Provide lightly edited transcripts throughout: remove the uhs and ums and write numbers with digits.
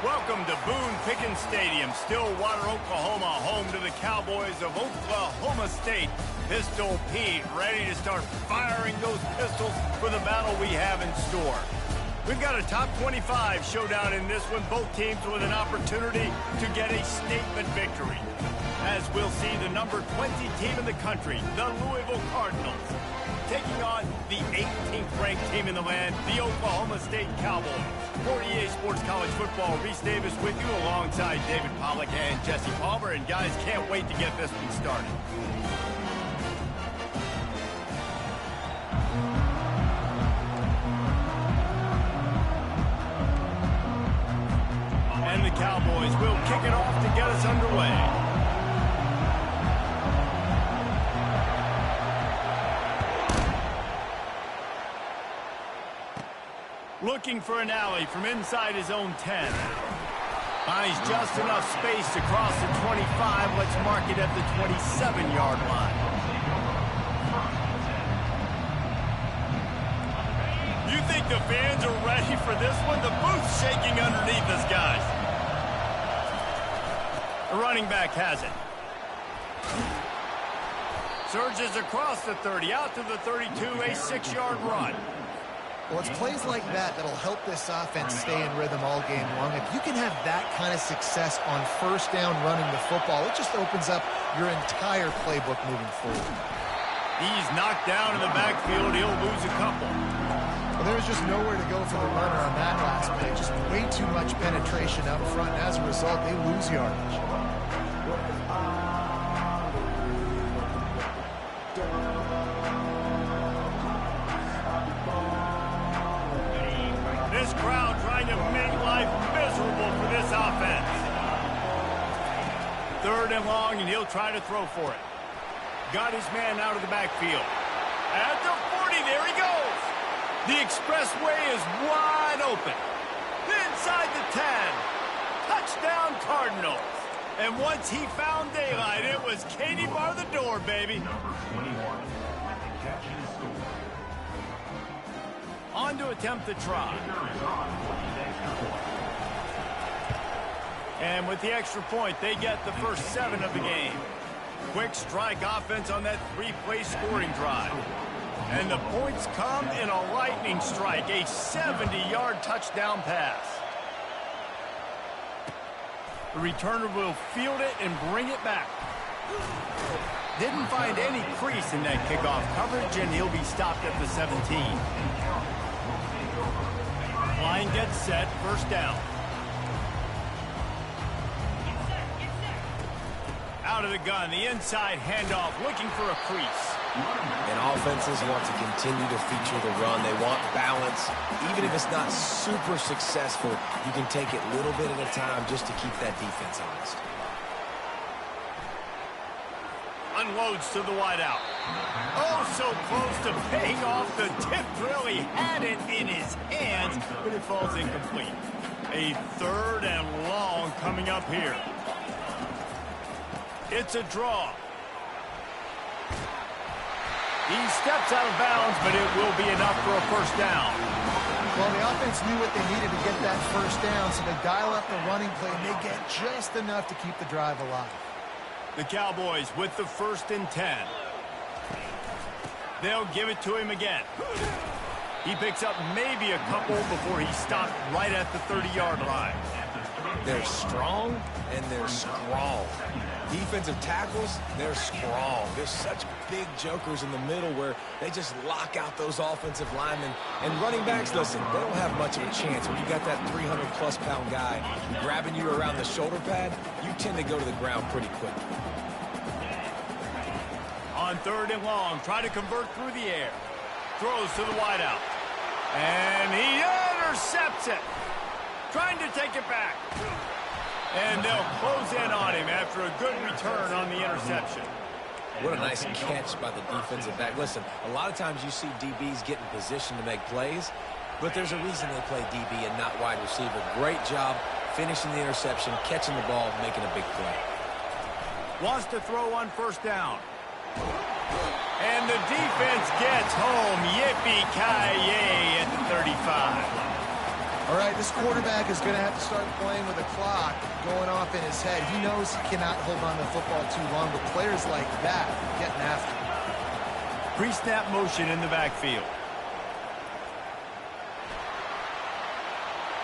Welcome to Boone Pickens Stadium, Stillwater, Oklahoma, home to the Cowboys of Oklahoma State. Pistol Pete ready to start firing those pistols for the battle we have in store. We've got a top 25 showdown in this one, both teams with an opportunity to get a statement victory. As we'll see the number 20 team in the country, the Louisville Cardinals, taking on the 18th ranked team in the land, the Oklahoma State Cowboys. 48 Sports College Football, Reese Davis with you alongside David Pollack and Jesse Palmer. And guys, can't wait to get this one started. And the Cowboys will kick it off to get us underway. Looking for an alley from inside his own 10. Finds just enough space to cross the 25. Let's mark it at the 27-yard line. You think the fans are ready for this one? The booth's shaking underneath us, guys. The running back has it. Surges across the 30, out to the 32, a 6-yard run. Well, it's plays like that that'll help this offense stay in rhythm all game long. If you can have that kind of success on first down running the football, it just opens up your entire playbook moving forward. He's knocked down in the backfield. He'll lose a couple. Well, there's just nowhere to go for the runner on that last play. Just way too much penetration up front, and as a result, they lose yardage. This crowd trying to make life miserable for this offense. 3rd and long, and he'll try to throw for it. Got his man out of the backfield. At the 40, there he goes. The expressway is wide open. Inside the 10. Touchdown Cardinals. And once he found daylight, it was Katie bar the door, baby. On to attempt the try. And with the extra point, they get the first 7 of the game. Quick strike offense on that 3-play scoring drive. And the points come in a lightning strike, a 70-yard touchdown pass. The returner will field it and bring it back. Didn't find any crease in that kickoff coverage, and he'll be stopped at the 17. Line gets set, first down. Out of the gun, the inside handoff, looking for a crease. And offenses want to continue to feature the run. They want balance. Even if it's not super successful, you can take it little bit at a time just to keep that defense honest. Unloads to the wideout. Oh, so close to paying off the tip drill. He had it in his hands, but it falls incomplete. A 3rd and long coming up here. It's a draw. He steps out of bounds, but it will be enough for a first down. Well, the offense knew what they needed to get that first down, so they dial up the running play, and they get just enough to keep the drive alive. The Cowboys with the 1st and 10. They'll give it to him again. He picks up maybe a couple before he's stopped right at the 30-yard line. They're strong and they're strong. Defensive tackles, they're strong. There's such big jokers in the middle where they just lock out those offensive linemen. And running backs, listen, they don't have much of a chance. When you got that 300-plus pound guy grabbing you around the shoulder pad, you tend to go to the ground pretty quickly. On 3rd and long, try to convert through the air. Throws to the wideout. And he intercepts it. Trying to take it back. And they'll close in on him after a good return on the interception. What a nice catch by the defensive back. Listen, a lot of times you see DBs get in position to make plays, but there's a reason they play DB and not wide receiver. Great job finishing the interception, catching the ball, making a big play. Wants to throw on first down. And the defense gets home. Yippee-ki-yay at the 35. All right, this quarterback is going to have to start playing with a clock going off in his head. He knows he cannot hold on to the football too long, but players like that getting after him. Pre-snap motion in the backfield.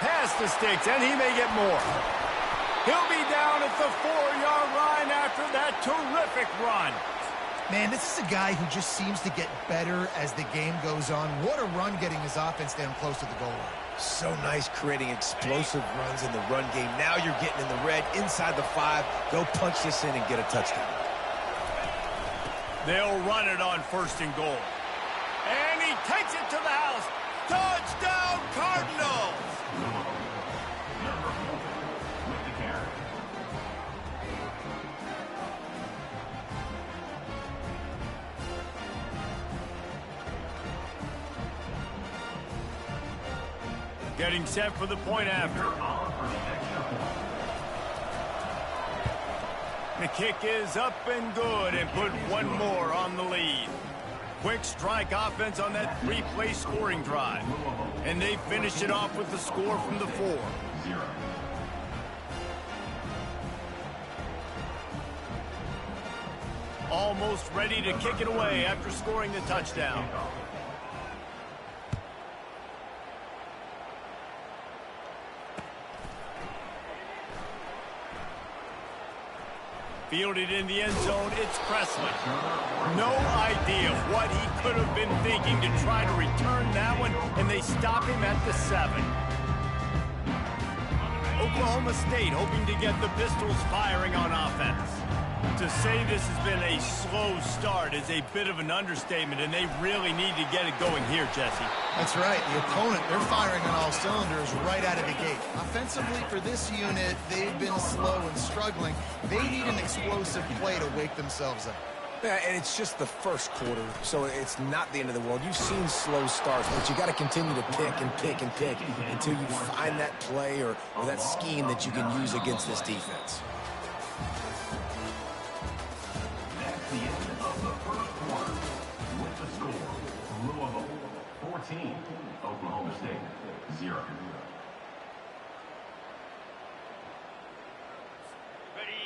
Pass the sticks, and he may get more. He'll be down at the 4-yard line after that terrific run. Man, this is a guy who just seems to get better as the game goes on. What a run getting his offense down close to the goal line. So nice creating explosive runs in the run game. Now you're getting in the red, inside the 5. Go punch this in and get a touchdown. They'll run it on 1st and goal. And he takes it to the house. Touchdown, Cardinals! Getting set for the point after. The kick is up and good and put one more on the lead. Quick strike offense on that 3-play scoring drive. And they finished it off with the score from the 4. Almost ready to kick it away after scoring the touchdown. Fielded in the end zone, it's Presley. No idea what he could have been thinking to try to return that one, and they stop him at the 7. Oklahoma State hoping to get the Pistols firing on offense. To say this has been a slow start is a bit of an understatement, and they really need to get it going here, Jesse. That's right. The opponent, they're firing on all cylinders right out of the gate. Offensively, for this unit, they've been slow and struggling. They need an explosive play to wake themselves up. Yeah, and it's just the first quarter, so it's not the end of the world. You've seen slow starts, but you got to continue to pick and pick and pick until you find that play or that scheme that you can use against this defense. That's the end of the first quarter. With the score, Louisville 14, Oklahoma State 0.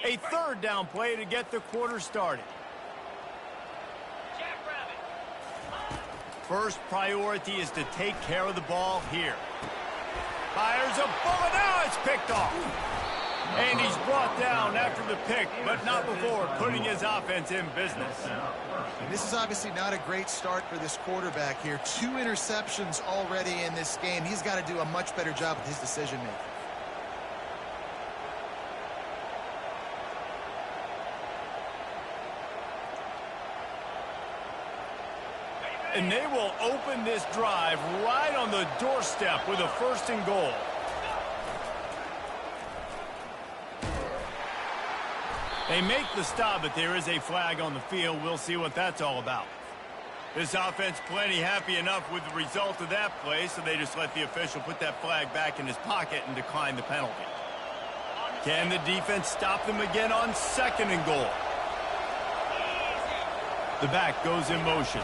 A 3rd down play to get the quarter started. First priority is to take care of the ball here. Fires a bullet, now it's picked off. And he's brought down after the pick, but not before putting his offense in business. This is obviously not a great start for this quarterback here. 2 interceptions already in this game. He's got to do a much better job with his decision-making. And they will open this drive right on the doorstep with a 1st and goal. They make the stop, but there is a flag on the field. We'll see what that's all about. This offense plenty happy enough with the result of that play, so they just let the official put that flag back in his pocket and decline the penalty. Can the defense stop them again on 2nd and goal? The back goes in motion.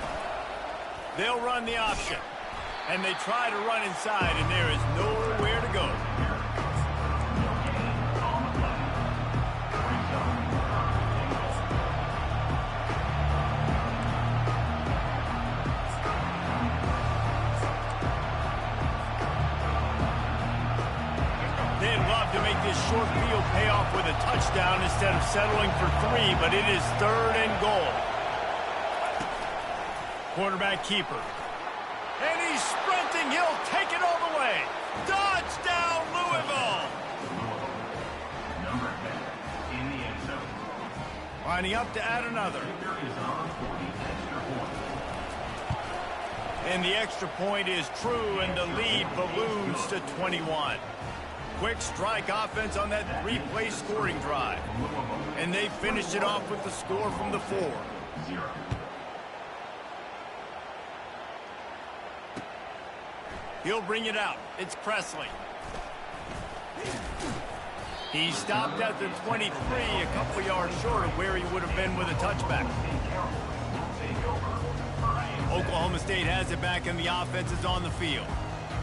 They'll run the option, and they try to run inside, and there is nowhere to go. They'd love to make this short field pay off with a touchdown instead of settling for 3, but it is 3rd and goal. Quarterback keeper. And he's sprinting. He'll take it all the way. Touchdown, Louisville. Number 10 in the end zone. Lining up to add another. Is on for the extra point. And the extra point is true, and the lead balloons to 21. Quick strike offense on that 3-play scoring drive. And they finished it off with the score from the 4. 0. He'll bring it out. It's Presley. He stopped at the 23, a couple yards short of where he would have been with a touchback. Oklahoma State has it back, and the offense is on the field.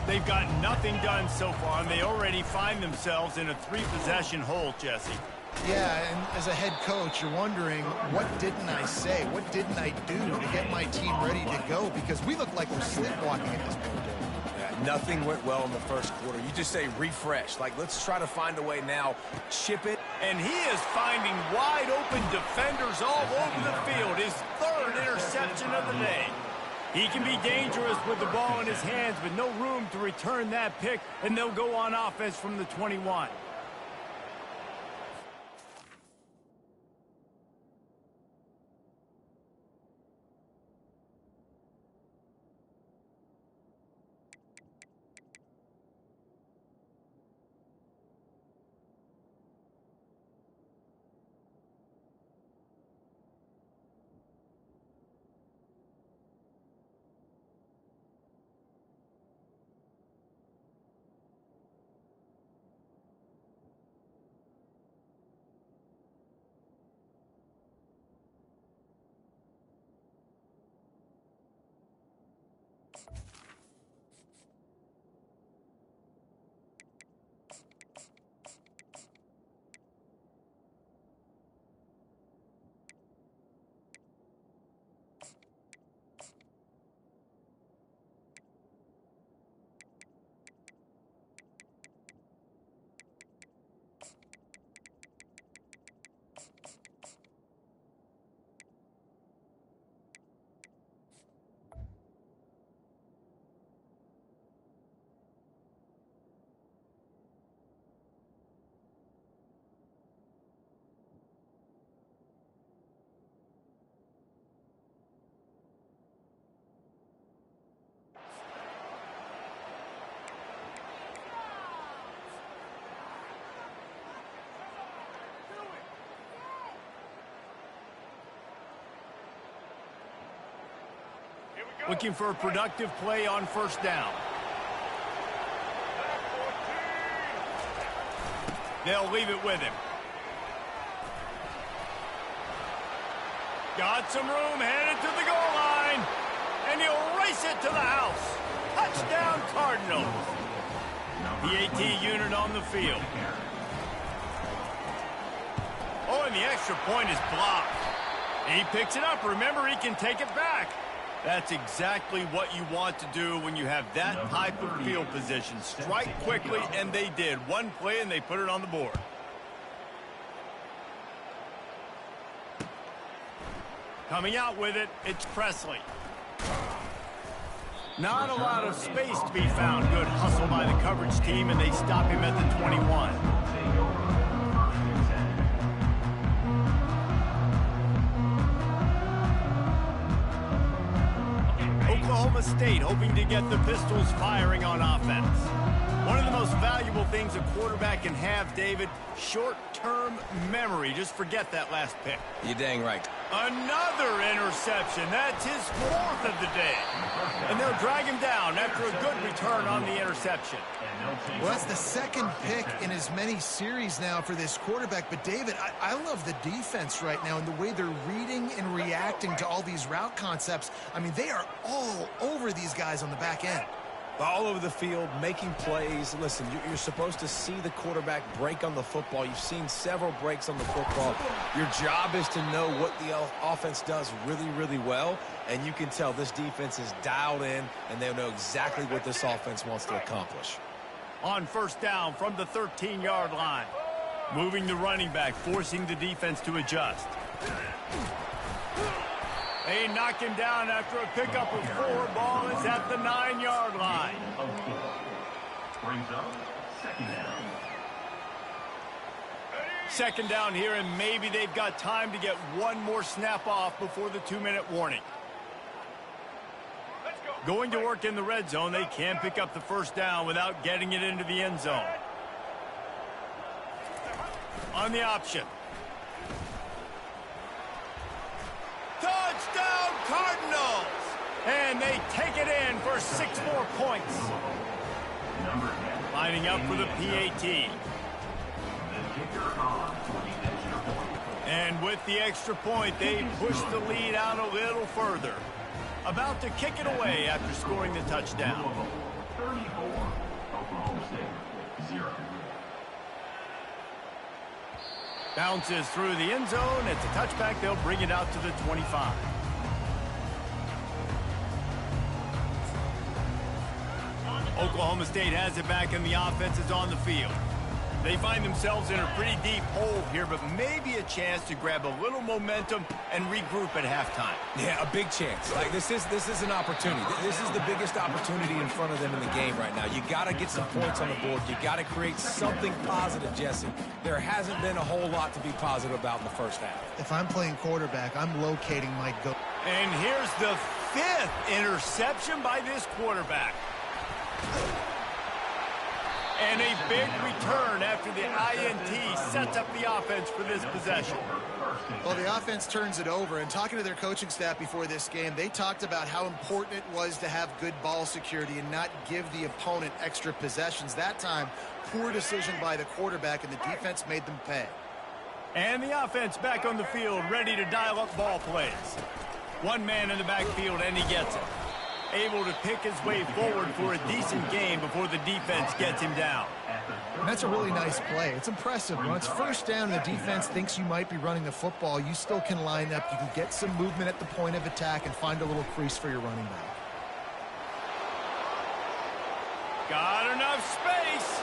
They've got nothing done so far, and they already find themselves in a 3-possession hole, Jesse. Yeah, and as a head coach, you're wondering, what didn't I say? What didn't I do to get my team ready to go? Because we look like we're sleepwalking at this point. Yeah, nothing went well in the first quarter. You just say refresh. Like, let's try to find a way now. Chip it. And he is finding wide-open defenders all over the field. His 3rd interception of the day. He can be dangerous with the ball in his hands, but no room to return that pick, and they'll go on offense from the 21. Looking for a productive play on first down. They'll leave it with him. Got some room, headed to the goal line. And he'll race it to the house. Touchdown, Cardinals. PAT unit on the field. Oh, and the extra point is blocked. He picks it up. Remember, he can take it back. That's exactly what you want to do when you have that type of field position. Strike quickly, and they did. One play, and they put it on the board. Coming out with it, it's Presley. Not a lot of space to be found. Good hustle by the coverage team, and they stop him at the 21. Oklahoma State hoping to get the Pistols firing on offense. One of the most valuable things a quarterback can have, David, short-term memory. Just forget that last pick. You're dang right. Another interception. That's his 4th of the day. And they'll drag him down after a good return on the interception. Well, that's the 2nd pick in as many series now for this quarterback. But, David, I love the defense right now and the way they're reading and reacting to all these route concepts. I mean, they are all over these guys on the back end. All over the field, making plays. Listen, you're supposed to see the quarterback break on the football. You've seen several breaks on the football. Your job is to know what the offense does really, really well, and you can tell this defense is dialed in, and they know exactly what this offense wants to accomplish. On first down from the 13-yard line. Moving the running back, forcing the defense to adjust. They knock him down after a pickup of 4. Ball is at the 9-yard line. Brings up 2nd down. 2nd down here, and maybe they've got time to get one more snap off before the 2-minute warning. Going to work in the red zone, they can't pick up the first down without getting it into the end zone. On the option. Touchdown, Cardinals! And they take it in for 6 more points. Lining up for the PAT. And with the extra point, they push the lead out a little further. About to kick it away after scoring the touchdown. 0. Bounces through the end zone. It's a touchback. They'll bring it out to the 25. Oklahoma State has it back, and the offense is on the field. They find themselves in a pretty deep hole here, but maybe a chance to grab a little momentum and regroup at halftime. Yeah, a big chance. Like this is an opportunity. This is the biggest opportunity in front of them in the game right now. You got to get some points on the board. You got to create something positive, Jesse. There hasn't been a whole lot to be positive about in the first half. If I'm playing quarterback, I'm locating my go. And here's the 5th interception by this quarterback. And a big return after the INT sets up the offense for this possession. Well, the offense turns it over, and talking to their coaching staff before this game, they talked about how important it was to have good ball security and not give the opponent extra possessions. That time, poor decision by the quarterback, and the defense made them pay. And the offense back on the field, ready to dial up ball plays. One man in the backfield, and he gets it. Able to pick his way forward for a decent game before the defense gets him down. And that's a really nice play. It's impressive. When it's first down and the defense thinks you might be running the football, you still can line up. You can get some movement at the point of attack and find a little crease for your running back. Got enough space.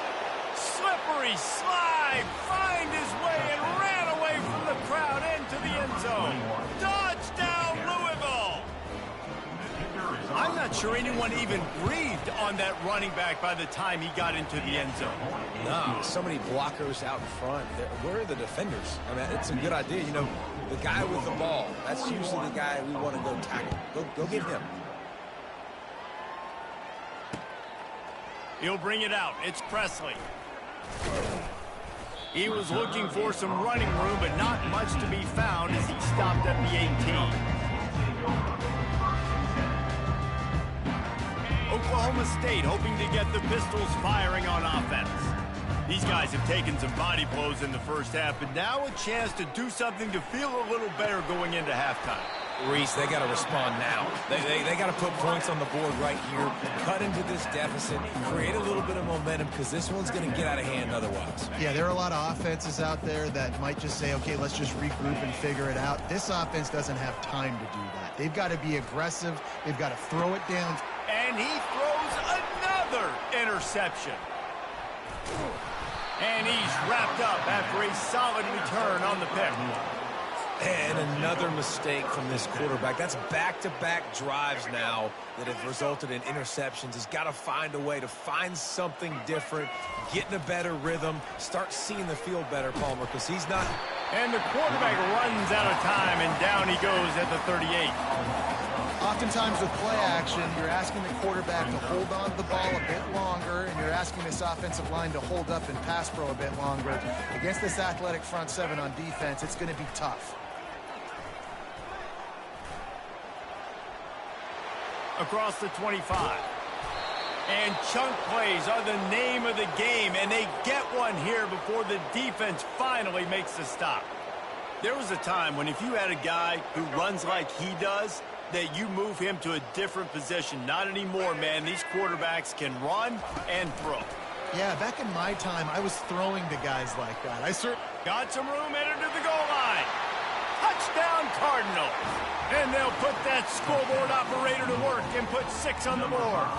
Slippery slide. Find his way and ran away from the crowd into the end zone. Touchdown, Louisville. I'm not sure anyone even breathed on that running back by the time he got into the end zone. No, so many blockers out in front. Where are the defenders? I mean, it's a good idea. You know, the guy with the ball, that's usually the guy we want to go tackle. Go get him. He'll bring it out. It's Presley. He was looking for some running room, but not much to be found as he stopped at the 18. Oklahoma State hoping to get the Pistols firing on offense. These guys have taken some body blows in the first half, but now a chance to do something to feel a little better going into halftime. Reese, they got to respond now. They got to put points on the board right here, cut into this deficit, create a little bit of momentum, because this one's going to get out of hand otherwise. Yeah, there are a lot of offenses out there that might just say, okay, let's just regroup and figure it out. This offense doesn't have time to do that. They've got to be aggressive. They've got to throw it down. And he throws another interception. And he's wrapped up after a solid return on the pick. And another mistake from this quarterback. That's back-to-back drives now that have resulted in interceptions. He's got to find a way to find something different, get in a better rhythm, start seeing the field better, Palmer, because he's not. And the quarterback runs out of time, and down he goes at the 38. Oftentimes with play action, you're asking the quarterback to hold on to the ball a bit longer, and you're asking this offensive line to hold up and pass pro a bit longer. Against this athletic front seven on defense, it's going to be tough. Across the 25. And chunk plays are the name of the game, and they get one here before the defense finally makes the stop. There was a time when if you had a guy who runs like he does, that you move him to a different position. Not anymore, man. These quarterbacks can run and throw. Yeah, back in my time, I was throwing to guys like that. Got some room headed to the goal line. Touchdown, Cardinals. And they'll put that scoreboard operator to work and put 6 on the board.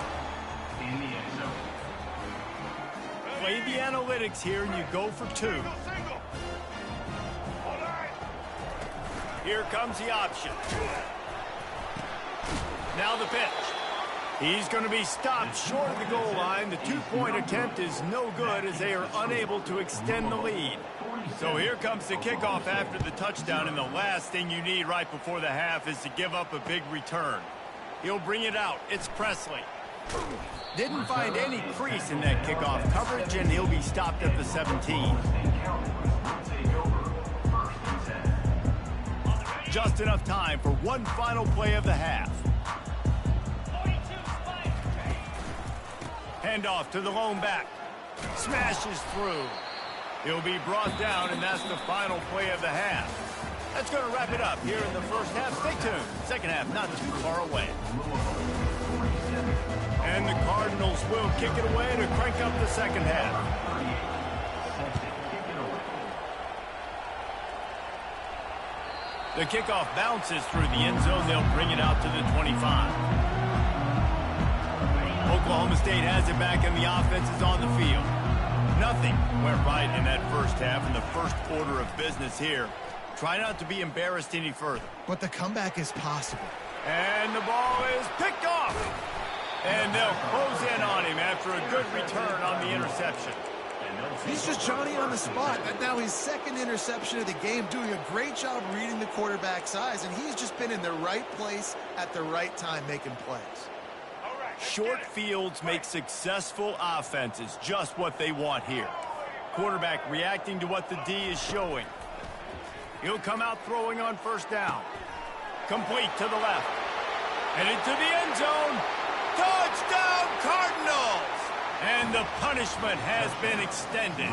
In the end zone. Play the analytics here, and you go for 2. Here comes the option. Now the pitch. He's going to be stopped short of the goal line. The 2-point attempt is no good as they are unable to extend the lead. So here comes the kickoff after the touchdown, and the last thing you need right before the half is to give up a big return. He'll bring it out. It's Presley. Didn't find any crease in that kickoff coverage, and he'll be stopped at the 17. Just enough time for one final play of the half. Handoff to the lone back. Smashes through. He'll be brought down, and that's the final play of the half. That's going to wrap it up here in the first half. Stay tuned. Second half not too far away. And the Cardinals will kick it away to crank up the second half. The kickoff bounces through the end zone. They'll bring it out to the 25. Oklahoma State has it back, and the offense is on the field. Nothing went right in that first half in the first order of business here. Try not to be embarrassed any further. But the comeback is possible. And the ball is picked off. And they'll close in on him after a good return on the interception. He's just Johnny on the spot. And now his second interception of the game, doing a great job reading the quarterback's eyes. And he's just been in the right place at the right time making plays. Short fields make successful offenses just what they want here. Quarterback reacting to what the D is showing. He'll come out throwing on first down. Complete to the left. And into the end zone. Touchdown, Cardinals! And the punishment has been extended.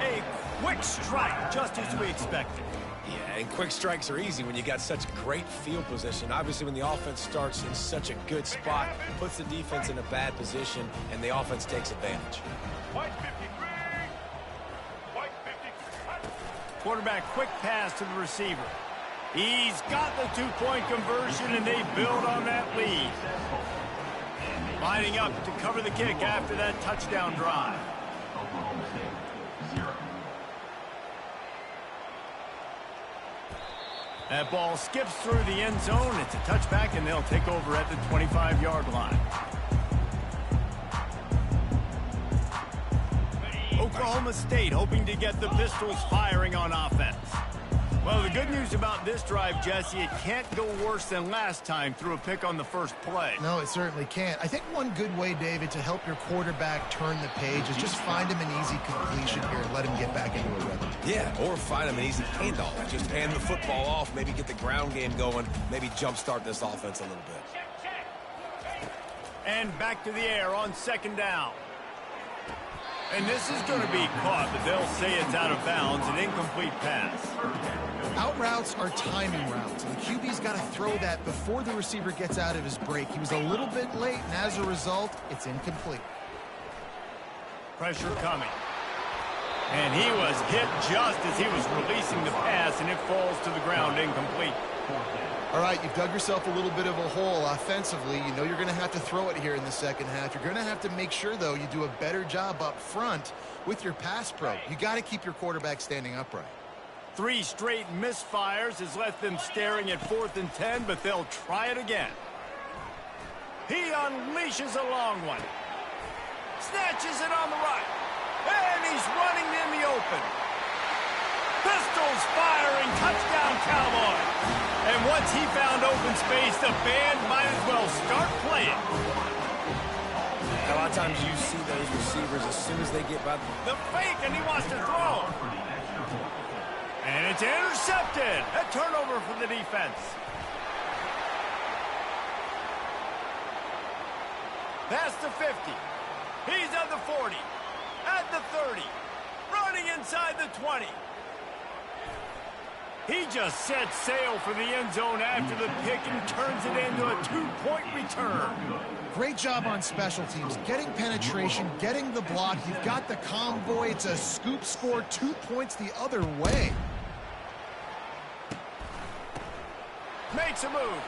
A quick strike, just as we expected. Yeah, and quick strikes are easy when you got such great field position. Obviously, when the offense starts in such a good spot, puts the defense in a bad position, and the offense takes advantage. Quarterback quick pass to the receiver. He's got the two-point conversion, and they build on that lead. Lining up to cover the kick after that touchdown drive. That ball skips through the end zone. It's a touchback, and they'll take over at the 25-yard line. Oklahoma State hoping to get the Pistols firing on offense. Well, the good news about this drive, Jesse, it can't go worse than last time through a pick on the first play. No, it certainly can't. I think one good way, David, to help your quarterback turn the page is just find him an easy completion here and let him get back into a rhythm. Yeah, or find him an easy handoff. Just hand the football off, maybe get the ground game going, maybe jumpstart this offense a little bit. And back to the air on second down. And this is going to be caught, but they'll say it's out of bounds, an incomplete pass. Out routes are timing routes, and the QB's got to throw that before the receiver gets out of his break. He was a little bit late, and as a result, it's incomplete. Pressure coming. And he was hit just as he was releasing the pass, and it falls to the ground incomplete. All right, you've dug yourself a little bit of a hole offensively. You know you're going to have to throw it here in the second half. You're going to have to make sure, though, you do a better job up front with your pass pro. You got to keep your quarterback standing upright. 3 straight misfires has left them staring at 4th and 10, but they'll try it again. He unleashes a long one. Snatches it on the right. And he's running in the open. Pistols firing, touchdown Cowboys. And once he found open space, the band might as well start playing. A lot of times you see those receivers as soon as they get by the fake, and he wants to throw. And it's intercepted. A turnover for the defense. Past the 50. He's at the 40. At the 30. Running inside the 20. He just sets sail for the end zone after the pick and turns it into a 2-point return. Great job on special teams. Getting penetration, getting the block. You've got the convoy. It's a scoop score, 2 points the other way. Makes a move.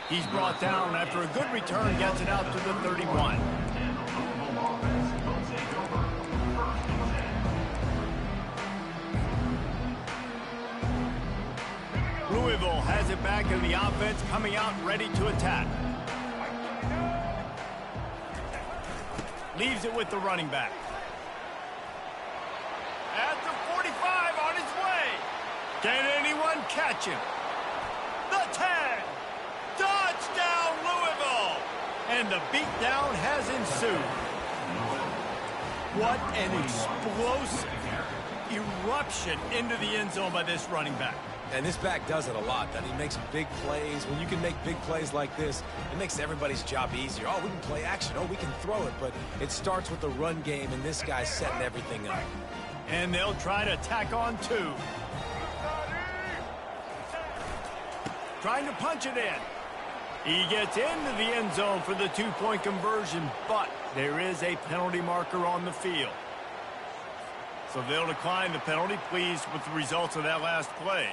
He's brought down after a good return, gets it out to the 31. Louisville has it back in the offense, coming out ready to attack. Leaves it with the running back. At the 45, on his way. Can anyone catch him? The 10. Touchdown, Louisville. And the beatdown has ensued. What an explosive eruption into the end zone by this running back. And this back does it a lot. That he makes big plays. When you can make big plays like this, it makes everybody's job easier. Oh, we can play action. Oh, we can throw it. But it starts with the run game, and this guy's setting everything up. And they'll try to tack on 2. Trying to punch it in. He gets into the end zone for the two-point conversion, but there is a penalty marker on the field. So they'll decline the penalty, pleased with the results of that last play.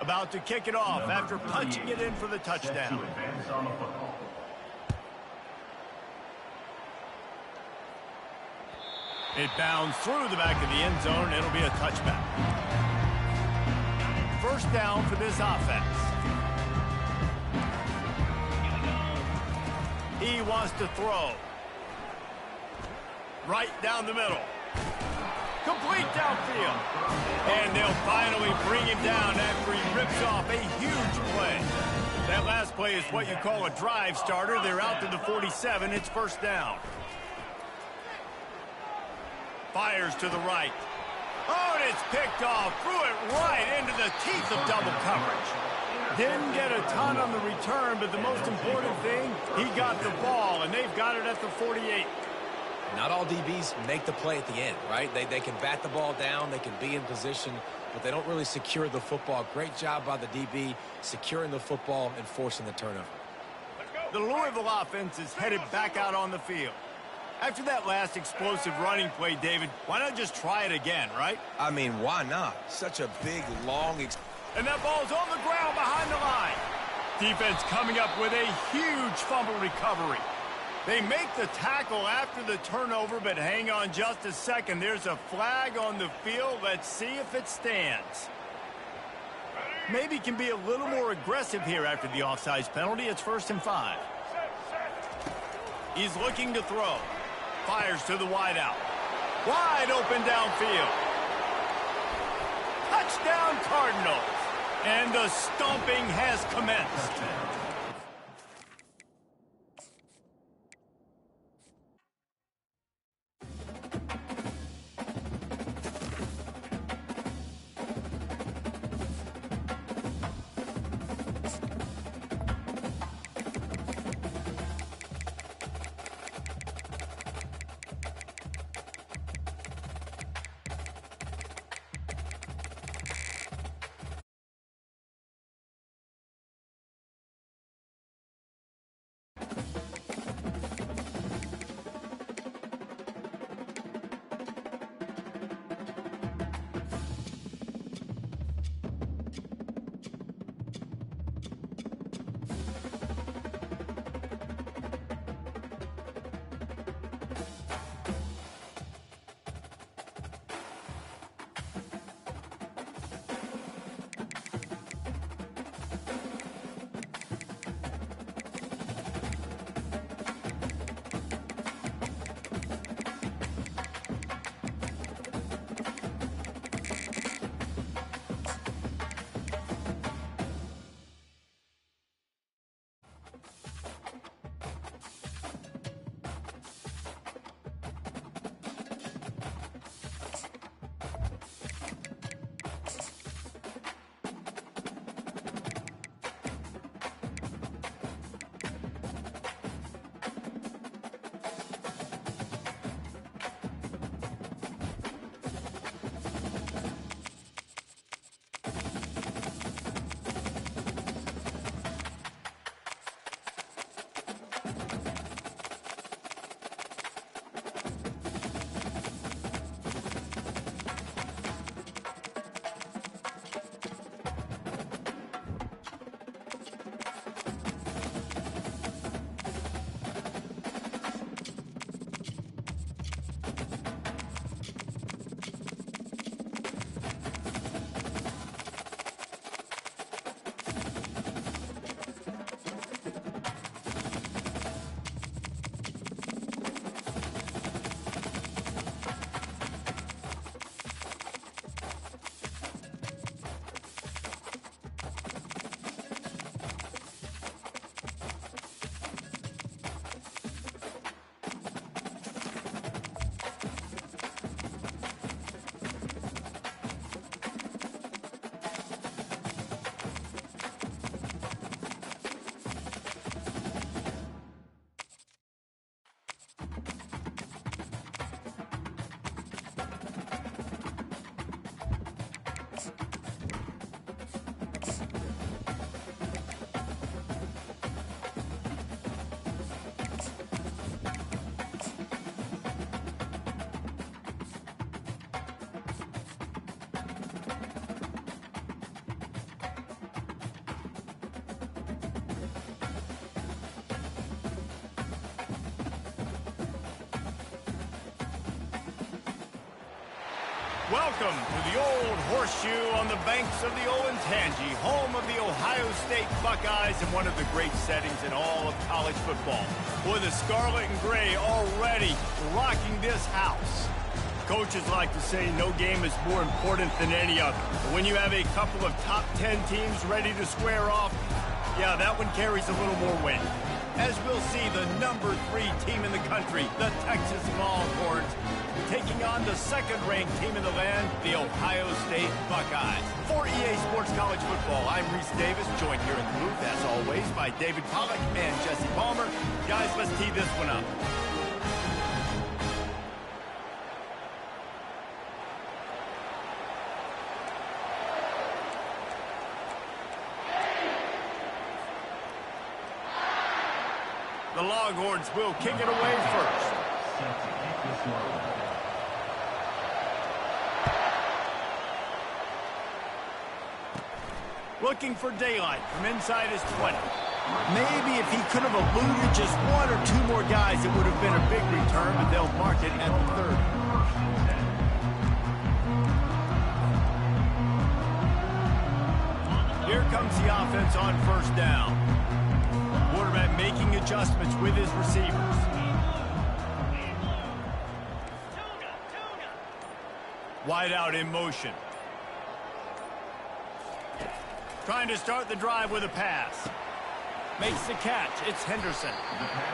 About to kick it off after punching it in for the touchdown. It bounds through the back of the end zone, and it'll be a touchback. First down for this offense. He wants to throw. Right down the middle. Complete downfield. And they'll finally bring him down after he rips off a huge play. That last play is what you call a drive starter. They're out to the 47. It's first down. Fires to the right. Oh, and it's picked off. Threw it right into the teeth of double coverage. Didn't get a ton on the return, but the most important thing, he got the ball, and they've got it at the 48. Not all DBs make the play at the end, right? They can bat the ball down, they can be in position, but they don't really secure the football. Great job by the DB securing the football and forcing the turnover. The Louisville offense is headed back out on the field. After that last explosive running play, David, why not just try it again, right? I mean, why not? Such a big, long... And that ball's on the ground behind the line. Defense coming up with a huge fumble recovery. They make the tackle after the turnover, but hang on just a second. There's a flag on the field. Let's see if it stands. Maybe can be a little more aggressive here after the offsides penalty. It's 1st and 5. He's looking to throw. Fires to the wideout. Wide open downfield. Touchdown Cardinals. And the stomping has commenced. Welcome to the old horseshoe on the banks of the Olentangy, home of the Ohio State Buckeyes and one of the great settings in all of college football. Boy, the scarlet and gray already rocking this house. Coaches like to say no game is more important than any other. But when you have a couple of top 10 teams ready to square off, yeah, that one carries a little more weight. As we'll see, the number 3 team in the country, the Texas Longhorns, taking on the second-ranked team in the land, the Ohio State Buckeyes. For EA Sports College Football, I'm Reese Davis, joined here in the booth, as always, by David Pollack and Jesse Palmer. Guys, let's tee this one up. The Longhorns will kick it away first. Looking for daylight from inside his 20. Maybe if he could have eluded just 1 or 2 more guys, it would have been a big return, but they'll mark it at the 30. Here comes the offense on first down. Quarterback making adjustments with his receivers. Wide out in motion. Trying to start the drive with a pass. Makes the catch. It's Henderson.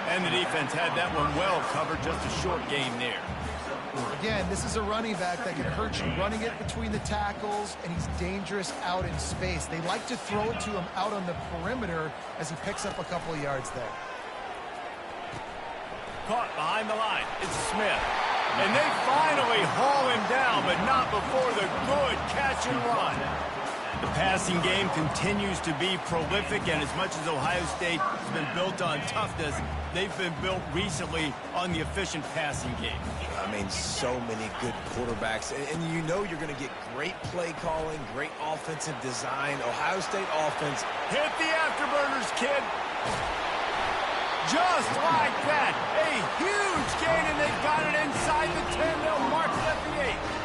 And the defense had that one well covered. Just a short gain there. Again, this is a running back that can hurt you running it between the tackles, and he's dangerous out in space. They like to throw it to him out on the perimeter as he picks up a couple of yards there. Caught behind the line. It's Smith. And they finally haul him down, but not before the good catch and run. The passing game continues to be prolific, and as much as Ohio State has been built on toughness, they've been built recently on the efficient passing game. I mean, so many good quarterbacks, and you know you're going to get great play calling, great offensive design. Ohio State offense. Hit the afterburners, kid. Just like that. A huge gain, and they've got it inside the 10. They'll mark it at the 8.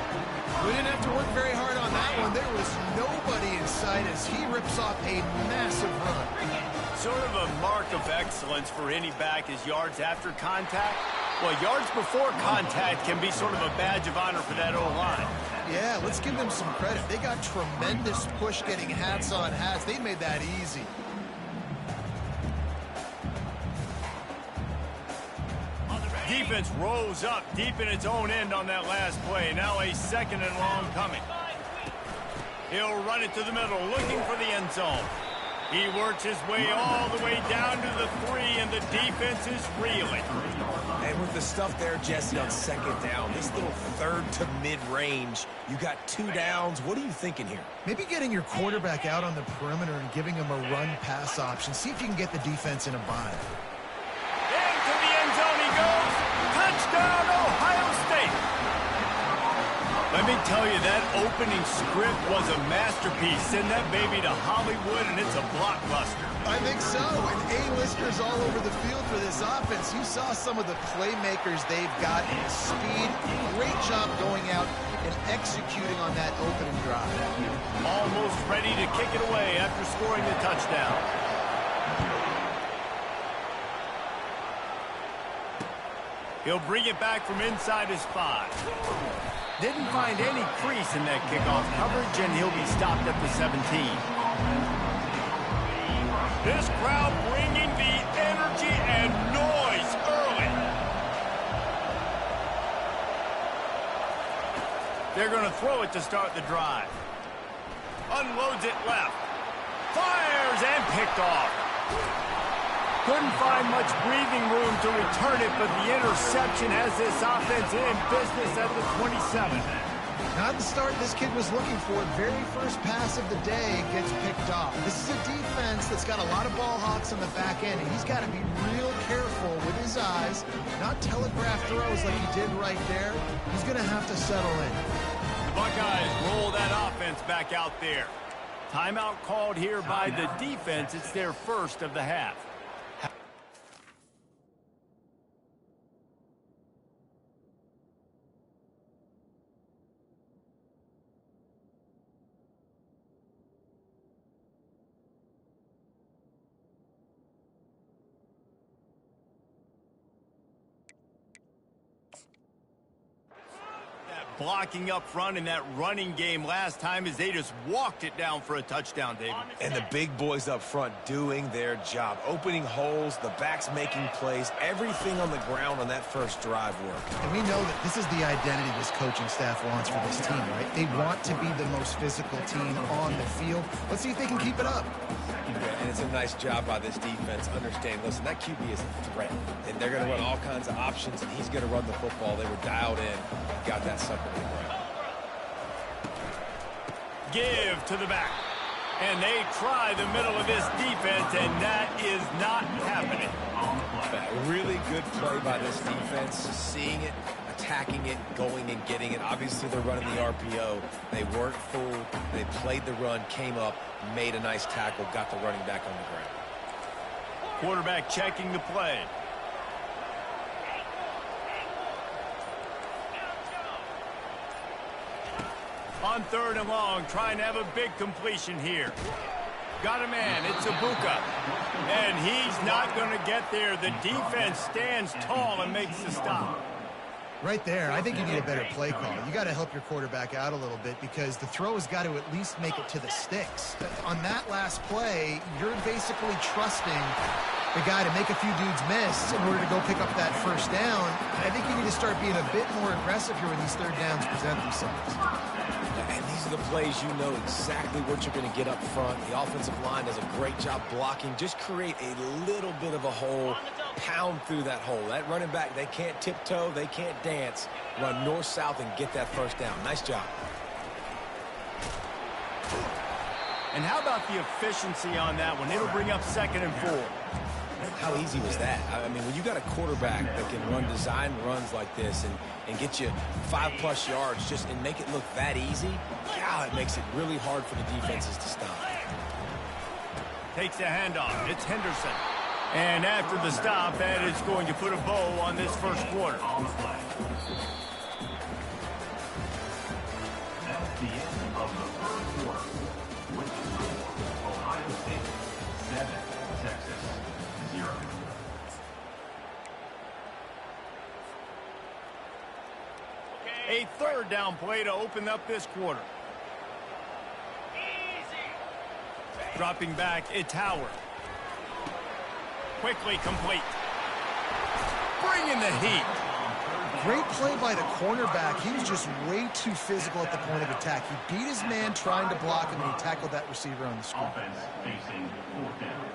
We didn't have to work very hard on that one. There was nobody in sight as he rips off a massive run. Sort of a mark of excellence for any back is yards after contact. Well, yards before contact can be sort of a badge of honor for that O-line. Yeah, let's give them some credit. They got tremendous push getting hats on hats. They made that easy. Defense rose up deep in its own end on that last play. Now a second and long coming. He'll run it to the middle, looking for the end zone. He works his way all the way down to the 3, and the defense is reeling. And with the stuff there, Jesse, on second down, this little third to mid-range, you got 2 downs. What are you thinking here? Maybe getting your quarterback out on the perimeter and giving him a run-pass option. See if you can get the defense in a bind. Into the end zone he goes. Touchdown, Ohio State. Let me tell you, that opening script was a masterpiece. Send that baby to Hollywood, and it's a blockbuster. I think so, and A-listers all over the field for this offense. You saw some of the playmakers they've got in speed. Great job going out and executing on that opening drive. Almost ready to kick it away after scoring the touchdown. He'll bring it back from inside his 5. Didn't find any crease in that kickoff coverage, and he'll be stopped at the 17. This crowd bringing the energy and noise early. They're going to throw it to start the drive. Unloads it left. Fires and picked off. Couldn't find much breathing room to return it, but the interception has this offense in business at the 27. Not the start this kid was looking for. Very first pass of the day gets picked off. This is a defense that's got a lot of ball hawks on the back end, and he's got to be real careful with his eyes, not telegraph throws like he did right there. He's going to have to settle in. The Buckeyes roll that offense back out there. Timeout called here by the defense. It's their first of the half. blocking up front in that running game last time as they just walked it down for a touchdown, David. And the big boys up front doing their job, opening holes, the backs making plays, everything on the ground on that first drive worked. And we know that this is the identity this coaching staff wants for this team, right? They want to be the most physical team on the field. Let's see if they can keep it up. Yeah, and it's a nice job by this defense. Understand, listen, that QB is a threat, and they're going to run all kinds of options, and he's going to run the football. They were dialed in, got that sucker to the ground. Give to the back. And they try the middle of this defense, and that is not happening. A really good play by this defense, seeing it, attacking it, going and getting it. Obviously, they're running the RPO. They weren't fooled. They played the run, came up, made a nice tackle, got the running back on the ground. Quarterback checking the play. On 3rd and long, trying to have a big completion here. Got a man, it's Ibuka. And he's not going to get there. The defense stands tall and makes the stop. Right there, I think you need a better play call. You got to help your quarterback out a little bit because the throw has got to at least make it to the sticks. On that last play, you're basically trusting the guy to make a few dudes miss in order to go pick up that first down. I think you need to start being a bit more aggressive here when these 3rd downs present themselves. And these are the plays you know exactly what you're going to get up front. The offensive line does a great job blocking. Just create a little bit of a hole, pound through that hole. That running back, they can't tiptoe, they can't dance. Run north-south and get that first down. Nice job. And how about the efficiency on that one? It'll bring up 2nd and 4. How easy was that? I mean, when you got a quarterback that can run design runs like this and get you 5+ yards just and make it look that easy, God, it makes it really hard for the defenses to stop. Takes a handoff. It's Henderson. And after the stop, that is going to put a bow on this first quarter. That's the end of the 3rd quarter. With the score, Ohio State 7, Texas 0. A 3rd down play to open up this quarter. Dropping back, it's Howard. Quickly complete. Bringing the heat. Great play by the cornerback. He was just way too physical at the point of attack. He beat his man trying to block him, and he tackled that receiver on the screen. Offense facing 4th down.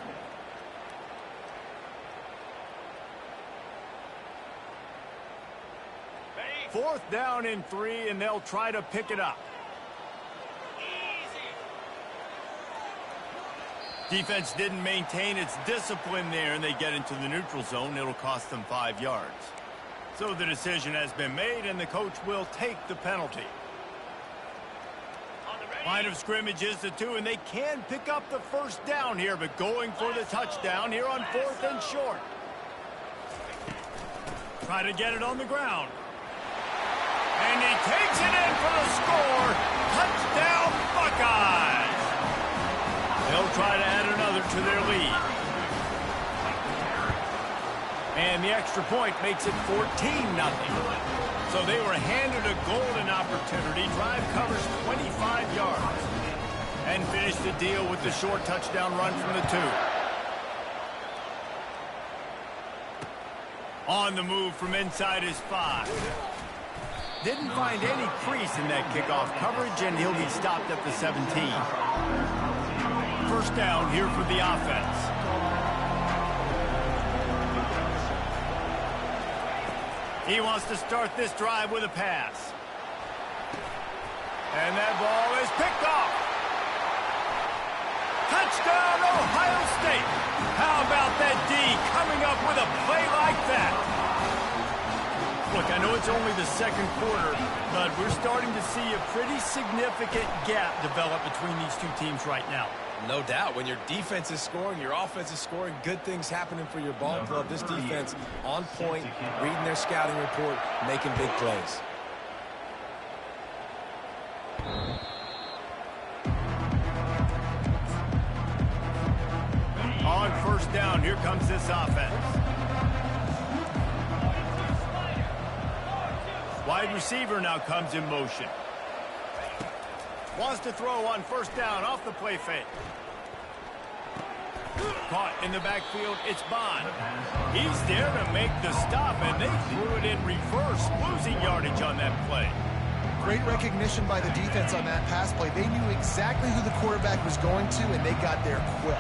Fourth down and 3, and they'll try to pick it up. Defense didn't maintain its discipline there, and they get into the neutral zone. It'll cost them 5 yards. So the decision has been made, and the coach will take the penalty. Line of scrimmage is the 2, and they can pick up the first down here, but going for the touchdown here on 4th and short. Try to get it on the ground. And he takes it in for the score. Touchdown, Buckeyes. They'll try to add another to their lead. And the extra point makes it 14-0. So they were handed a golden opportunity. Drive covers 25 yards. And finish the deal with the short touchdown run from the 2. On the move from inside his 5. Didn't find any crease in that kickoff coverage, and he'll be stopped at the 17. First down here for the offense. He wants to start this drive with a pass. And that ball is picked off. Touchdown, Ohio State. How about that D coming up with a play like that? Look, I know it's only the 2nd quarter, but we're starting to see a pretty significant gap develop between these two teams right now. No doubt. When your defense is scoring, your offense is scoring, good things happening for your ball club. This defense on point, reading their scouting report, making big plays. On first down, here comes this offense. Wide receiver now comes in motion. Wants to throw on first down off the play fake. Caught in the backfield, it's Bond. He's there to make the stop, and they threw it in reverse, losing yardage on that play. Great recognition by the defense on that pass play. They knew exactly who the quarterback was going to, and they got there quick.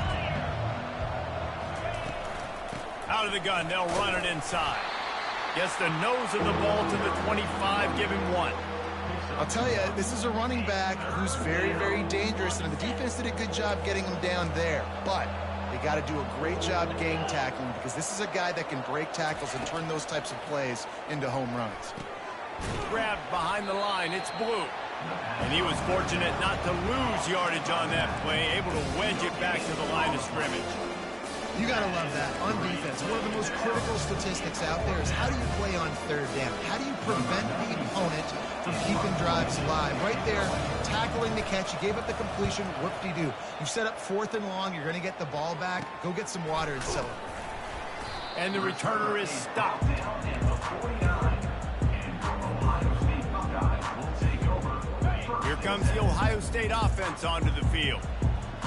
Out of the gun, they'll run it inside. Gets the nose of the ball to the 25, give him 1. I'll tell you, this is a running back who's very, very dangerous, and the defense did a good job getting him down there. But they got to do a great job game tackling, because this is a guy that can break tackles and turn those types of plays into home runs. Grabbed behind the line, it's Blue. And he was fortunate not to lose yardage on that play, able to wedge it back to the line of scrimmage. You got to love that. On defense, one of the most critical statistics out there is how do you play on third down? How do you prevent the opponent from keeping drives alive? Right there, tackling the catch. You gave up the completion. Whoop-de-doo. You set up 4th and long. You're going to get the ball back. Go get some water and settle it. And the returner is stopped. Here comes the Ohio State offense onto the field.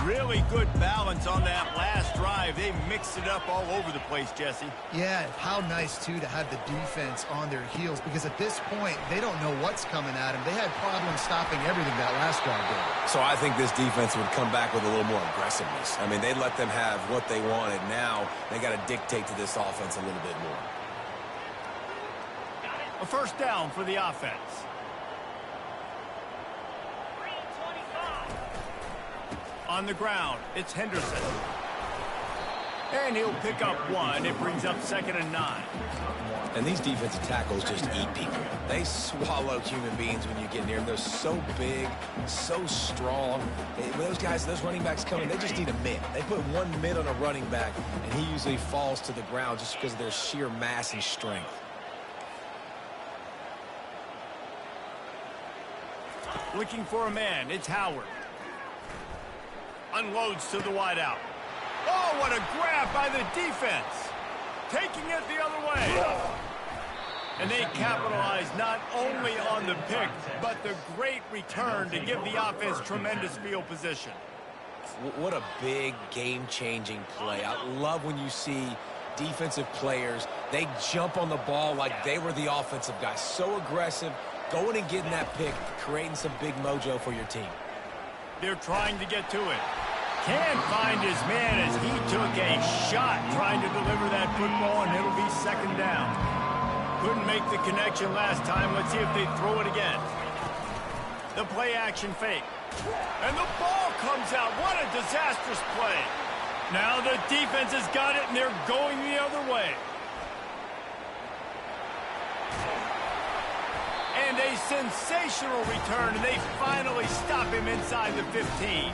Really good balance on that last drive. They mixed it up all over the place, Jesse. Yeah, how nice, too, to have the defense on their heels, because at this point, they don't know what's coming at them. They had problems stopping everything that last drive did. So I think this defense would come back with a little more aggressiveness. I mean, they let them have what they wanted. Now they got to dictate to this offense a little bit more. A first down for the offense. On the ground, it's Henderson. And he'll pick up 1. It brings up 2nd and 9. And these defensive tackles just eat people. They swallow human beings when you get near them. They're so big, so strong. When those guys, those running backs come in, they just need a mid. They put 1 mid on a running back, and he usually falls to the ground just because of their sheer mass and strength. Looking for a man, it's Howard. Unloads to the wideout. Oh, what a grab by the defense. Taking it the other way. And they capitalize not only on the pick, but the great return to give the offense tremendous field position. What a big game-changing play. I love when you see defensive players, they jump on the ball like they were the offensive guys. So aggressive, going and getting that pick, creating some big mojo for your team. They're trying to get to it. Can't find his man as he took a shot trying to deliver that football, and it'll be 2nd down. Couldn't make the connection last time. Let's see if they throw it again. The play action fake. And the ball comes out. What a disastrous play. Now the defense has got it, and they're going the other way. And a sensational return, and they finally stop him inside the 15.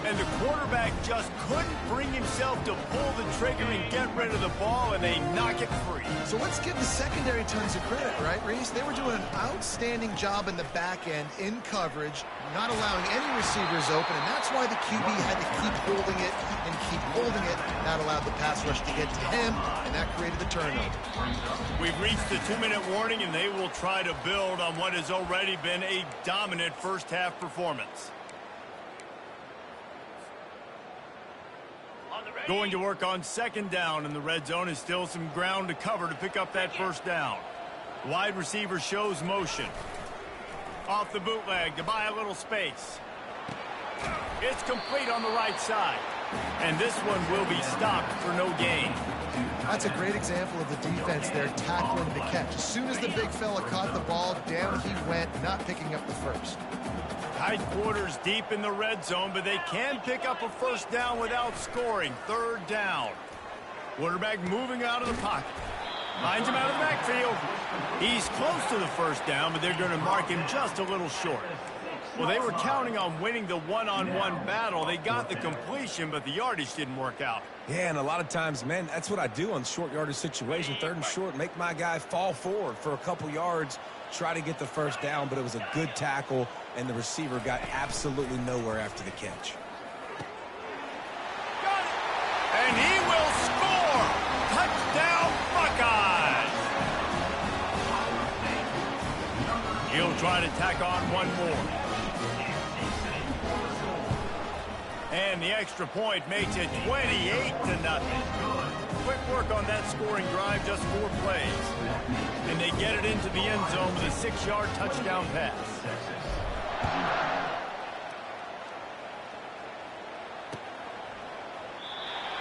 And the quarterback just couldn't bring himself to pull the trigger and get rid of the ball, and they knock it free. So let's give the secondary tons of credit, right, Reese? They were doing an outstanding job in the back end, in coverage, not allowing any receivers open, and that's why the QB had to keep holding it and keep holding it. That allowed the pass rush to get to him, and that created the turnover. We've reached the 2-minute warning, and they will try to build on what has already been a dominant first-half performance. Going to work on 2nd down, and the red zone is still some ground to cover to pick up that first down. Wide receiver shows motion. Off the bootleg to buy a little space. It's complete on the right side. And this one will be stopped for no gain. That's a great example of the defense there tackling the catch. As soon as the big fella caught the ball, down he went, not picking up the first. Tight quarters deep in the red zone, but they can pick up a first down without scoring. 3rd down. Quarterback moving out of the pocket. Finds him out of the backfield. He's close to the first down, but they're going to mark him just a little short. Well, they were counting on winning the one-on-one battle. They got the completion, but the yardage didn't work out. Yeah, and a lot of times, man, that's what I do on short yardage situation. 3rd and short, make my guy fall forward for a couple yards, try to get the first down, but it was a good tackle, and the receiver got absolutely nowhere after the catch. Got it. And he will score! Touchdown, Buckeyes! try to tack on one more. And the extra point makes it 28-0. Quick work on that scoring drive, just 4 plays. And they get it into the end zone with a 6-yard touchdown pass.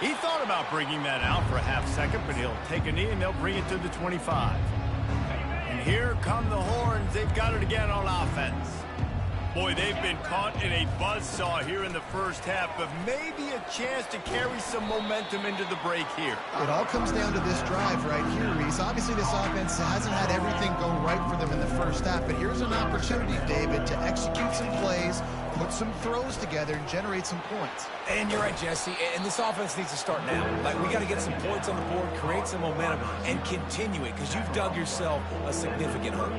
He thought about bringing that out for a half second, but he'll take a knee and they'll bring it to the 25. And here come the horns. They've got it again on offense. Boy, they've been caught in a buzzsaw here in the first half, but maybe a chance to carry some momentum into the break here. It all comes down to this drive right here, Reese. Obviously, this offense hasn't had everything go right for them in the first half, but here's an opportunity, David, to execute some plays, put some throws together, and generate some points. And you're right, Jesse, and this offense needs to start now. Like, we got to get some points on the board, create some momentum, and continue it, because you've dug yourself a significant hole.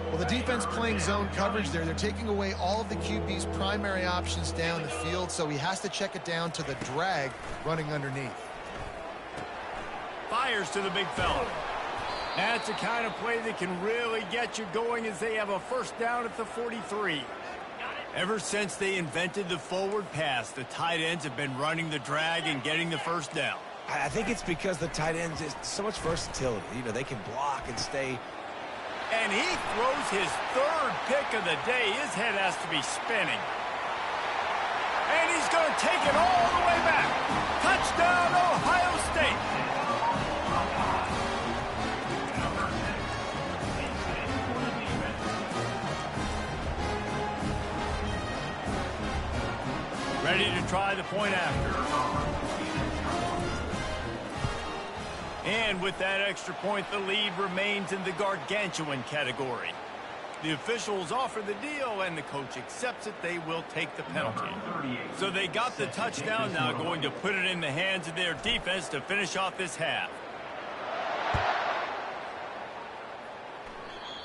Well, the defense playing zone coverage there. They're taking away all of the QB's primary options down the field, so he has to check it down to the drag running underneath. Fires to the big fella. That's the kind of play that can really get you going as they have a first down at the 43. Ever since they invented the forward pass, the tight ends have been running the drag and getting the first down. I think it's because the tight ends is so much versatility. You know, they can block and stay. And he throws his 3rd pick of the day. His head has to be spinning. And he's going to take it all the way back. Touchdown, Ohio State. Ready to try the point after. And with that extra point, the lead remains in the gargantuan category. The officials offer the deal, and the coach accepts it. They will take the penalty. So they got the touchdown, now going to put it in the hands of their defense to finish off this half.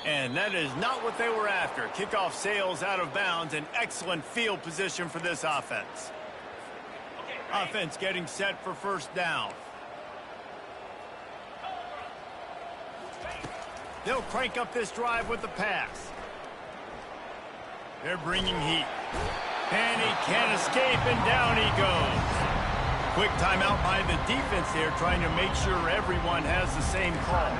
And that is not what they were after. Kickoff sails out of bounds, and excellent field position for this offense. Offense getting set for first down. They'll crank up this drive with the pass. They're bringing heat. And he can't escape, and down he goes. Quick timeout by the defense there, trying to make sure everyone has the same call.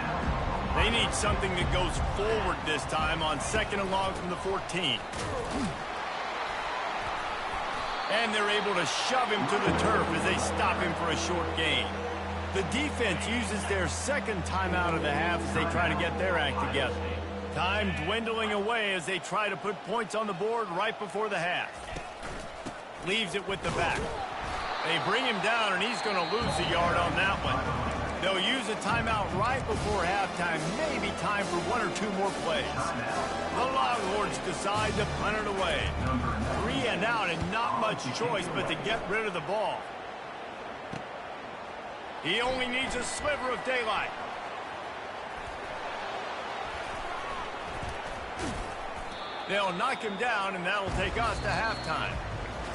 They need something that goes forward this time on 2nd and long from the 14. And they're able to shove him to the turf as they stop him for a short gain. The defense uses their 2nd timeout of the half as they try to get their act together. Time dwindling away as they try to put points on the board right before the half. Leaves it with the back. They bring him down, and he's going to lose a yard on that one. They'll use a timeout right before halftime. Maybe time for 1 or 2 more plays. The Longhorns decide to punt it away. 3 and out, and not much choice but to get rid of the ball. He only needs a sliver of daylight. They'll knock him down, and that'll take us to halftime.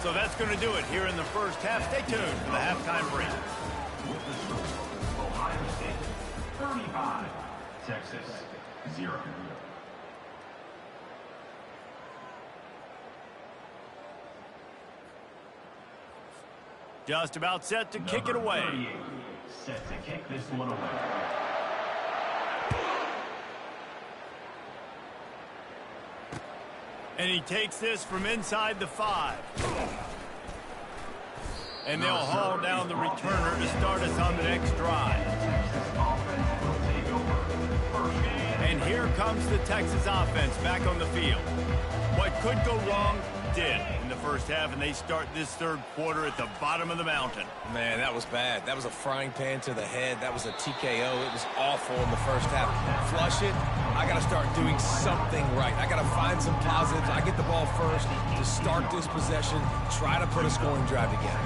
So that's going to do it here in the first half. Stay tuned for the halftime break. With the score, Ohio State 35, Texas 0. Just about set to kick it away. 38, set to kick this one away. And he takes this from inside the 5. And they'll haul down the returner to start us on the next drive. And here comes the Texas offense back on the field. What could go wrong did in the first half, and they start this 3rd quarter at the bottom of the mountain. Man, that was bad. That was a frying pan to the head. That was a TKO. It was awful in the first half. Flush it. I got to start doing something right. I got to find some positives. I get the ball first to start this possession, try to put a scoring drive together.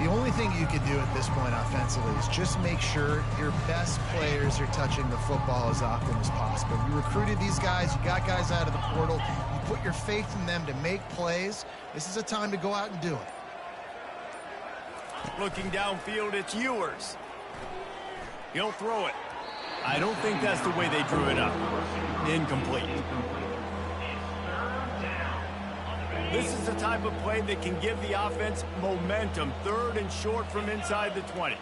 The only thing you can do at this point offensively is just make sure your best players are touching the football as often as possible. You recruited these guys. You got guys out of the portal. You put your faith in them to make plays. This is a time to go out and do it. Looking downfield, it's Ewers. He'll throw it. I don't think that's the way they drew it up. Incomplete. This is the type of play that can give the offense momentum. 3rd and short from inside the 20.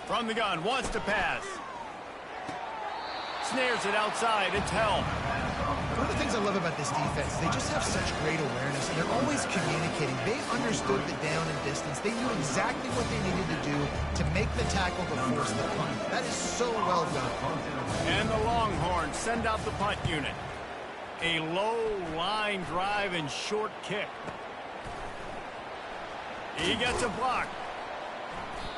From the gun, wants to pass. Snares it outside. It's held. One of the things I love about this defense, they just have such great awareness, and they're always communicating. They understood the down and distance. They knew exactly what they needed to do to make the tackle to force the punt. That is so well done. And the Longhorns send out the punt unit. A low line drive and short kick. He gets a block.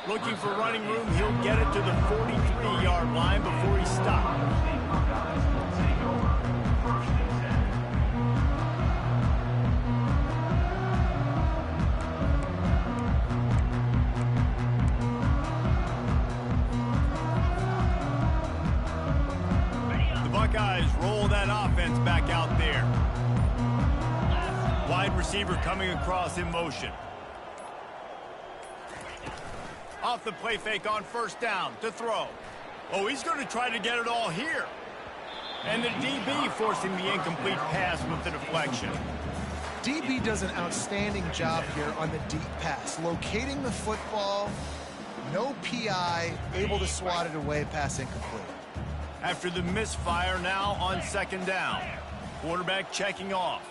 Looking for running room, he'll get it to the 43-yard line before he stops. The Buckeyes roll that offense back out there. Wide receiver coming across in motion. Off the play fake on 1st down to throw. Oh, he's going to try to get it all here. And the DB forcing the incomplete pass with the deflection. DB does an outstanding job here on the deep pass. Locating the football, no PI, able to swat it away, pass incomplete. After the misfire, now on 2nd down. Quarterback checking off.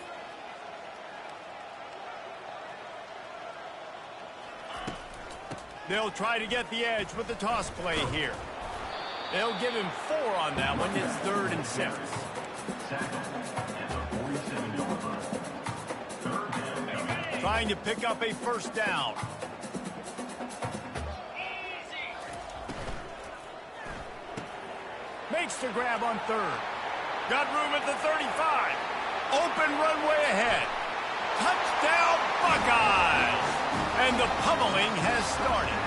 They'll try to get the edge with the toss play here. They'll give him 4 on that one. It's 3rd and 6. Trying to pick up a 1st down. Makes the grab on 3rd. Got room at the 35. Open runway ahead. Touchdown Buckeyes! And the pummeling has started.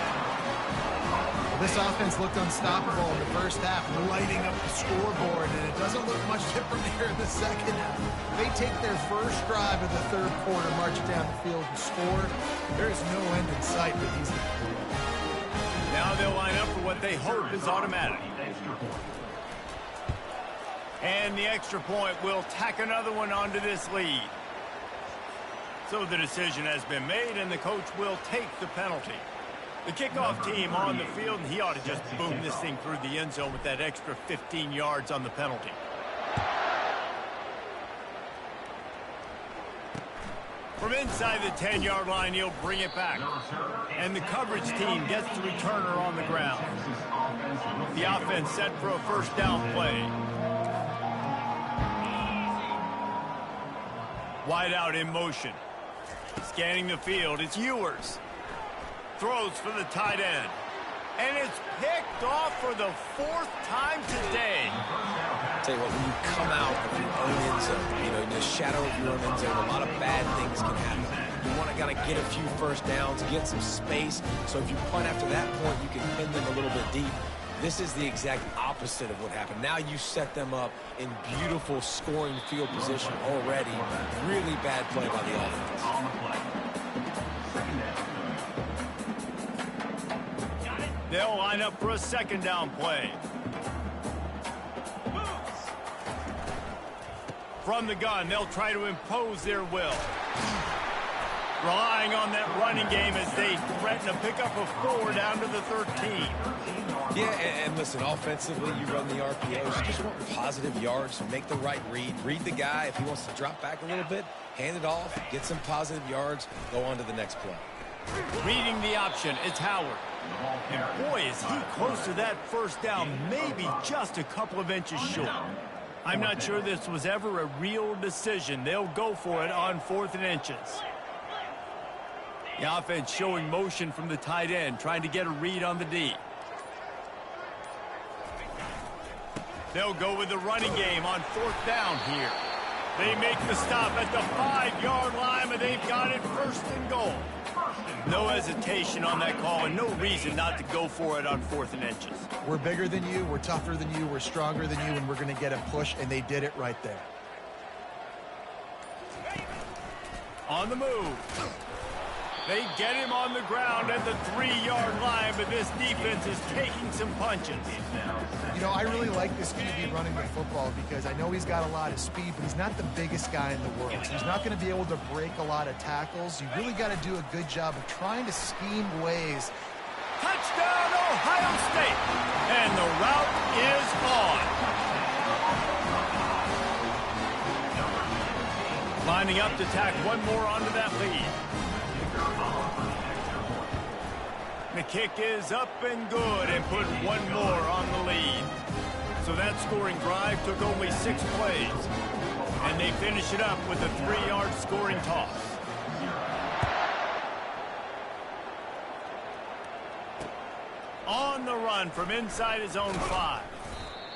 This offense looked unstoppable in the first half, lighting up the scoreboard, and it doesn't look much different here in the second half. They take their first drive of the 3rd quarter, march down the field and score. There is no end in sight for these guys. Now they'll line up for what they hope is automatic. And the extra point will tack another one onto this lead. So the decision has been made, and the coach will take the penalty. The kickoff team on the field, and he ought to just boom this thing through the end zone with that extra 15 yards on the penalty. From inside the 10-yard line, he'll bring it back. And the coverage team gets the returner on the ground. The offense set for a 1st down play. Wide out in motion. Scanning the field, it's Ewers. Throws for the tight end. And it's picked off for the 4th time today. I'll tell you what, when you come out of your own end zone, you know, in the shadow of your own end zone, a lot of bad things can happen. You want to gotta get a few 1st downs, get some space. So if you punt after that point, you can pin them a little bit deep. This is the exact opposite of what happened. Now you set them up in beautiful scoring field position already. Really bad play by the offense. They'll line up for a 2nd down play. From the gun, they'll try to impose their will. Relying on that running game as they threaten to pick up a 4 down to the 13. Yeah, and listen, offensively, you run the RPOs. You just want positive yards, make the right read. Read the guy. If he wants to drop back a little bit, hand it off, get some positive yards, go on to the next play. Reading the option, it's Howard. And boy, is he close to that 1st down, maybe just a couple of inches short. I'm not sure this was ever a real decision. They'll go for it on 4th and inches. The offense showing motion from the tight end, trying to get a read on the D. They'll go with the running game on 4th down here. They make the stop at the 5-yard line, but they've got it 1st and goal. No hesitation on that call, and no reason not to go for it on 4th and inches. We're bigger than you, we're tougher than you, we're stronger than you, and we're going to get a push, and they did it right there. On the move. They get him on the ground at the 3-yard line, but this defense is taking some punches. You know, I really like this QB running the football because I know he's got a lot of speed, but he's not the biggest guy in the world. So he's not going to be able to break a lot of tackles. You really got to do a good job of trying to scheme ways. Touchdown, Ohio State! And the route is on. Lining up to tack one more onto that lead. The kick is up and good and put one more on the lead. So that scoring drive took only 6 plays. And they finish it up with a 3-yard scoring toss. On the run from inside his own 5.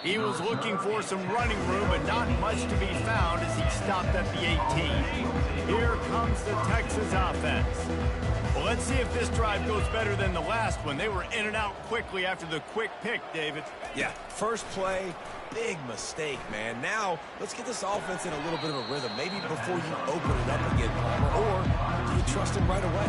He was looking for some running room, but not much to be found as he stopped at the 18. Here comes the Texas offense. Well, let's see if this drive goes better than the last one. They were in and out quickly after the quick pick, David. Yeah, first play, big mistake, man. Now, let's get this offense in a little bit of a rhythm. Maybe before you open it up again, Palmer, or do you trust him right away?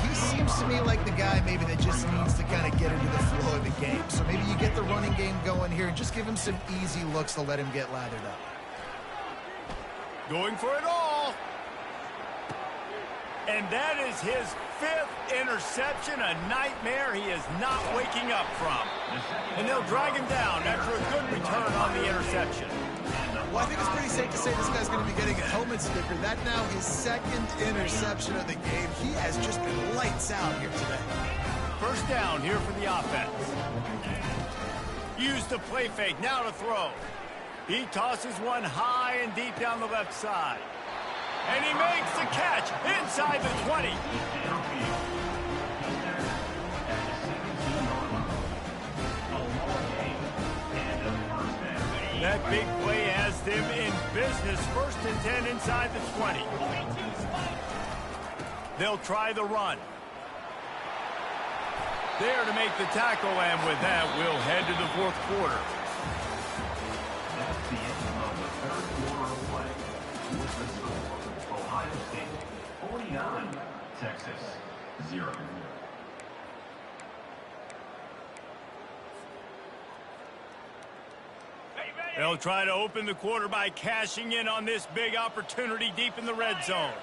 He seems to me like the guy maybe that just needs to kind of get into the flow of the game. So maybe you get the running game going here and just give him some easy looks to let him get lathered up. Going for it all. And that is his 5th interception, a nightmare he is not waking up from. And they'll drag him down after a good return on the interception. Well, I think it's pretty safe to say this guy's going to be getting a helmet sticker. That now his 2nd interception of the game. He has just been lights out here today. First down here for the offense. Use the play fake, now to throw. He tosses one high and deep down the left side. And he makes the catch inside the 20. That big play has them in business. 1st and 10 inside the 20. They'll try the run. There to make the tackle, and with that, we'll head to the 4th quarter. That's the end of the 3rd quarter of play. With the score, Ohio State 49, Texas 0. They'll try to open the quarter by cashing in on this big opportunity deep in the red zone.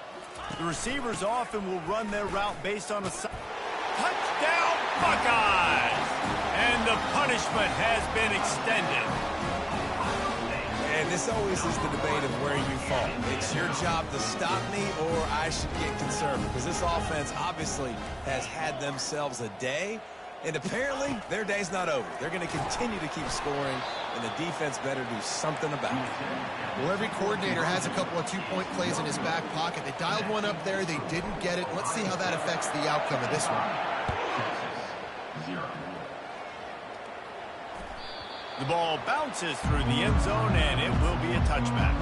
The receivers often will run their route based on a touchdown Buckeyes! And the punishment has been extended. And this always is the debate of where you fall. It's your job to stop me, or I should get conservative, because this offense obviously has had themselves a day. And apparently, their day's not over. They're going to continue to keep scoring, and the defense better do something about it. Well, every coordinator has a couple of 2-point plays in his back pocket. They dialed one up there. They didn't get it. Let's see how that affects the outcome of this one. The ball bounces through the end zone, and it will be a touchback.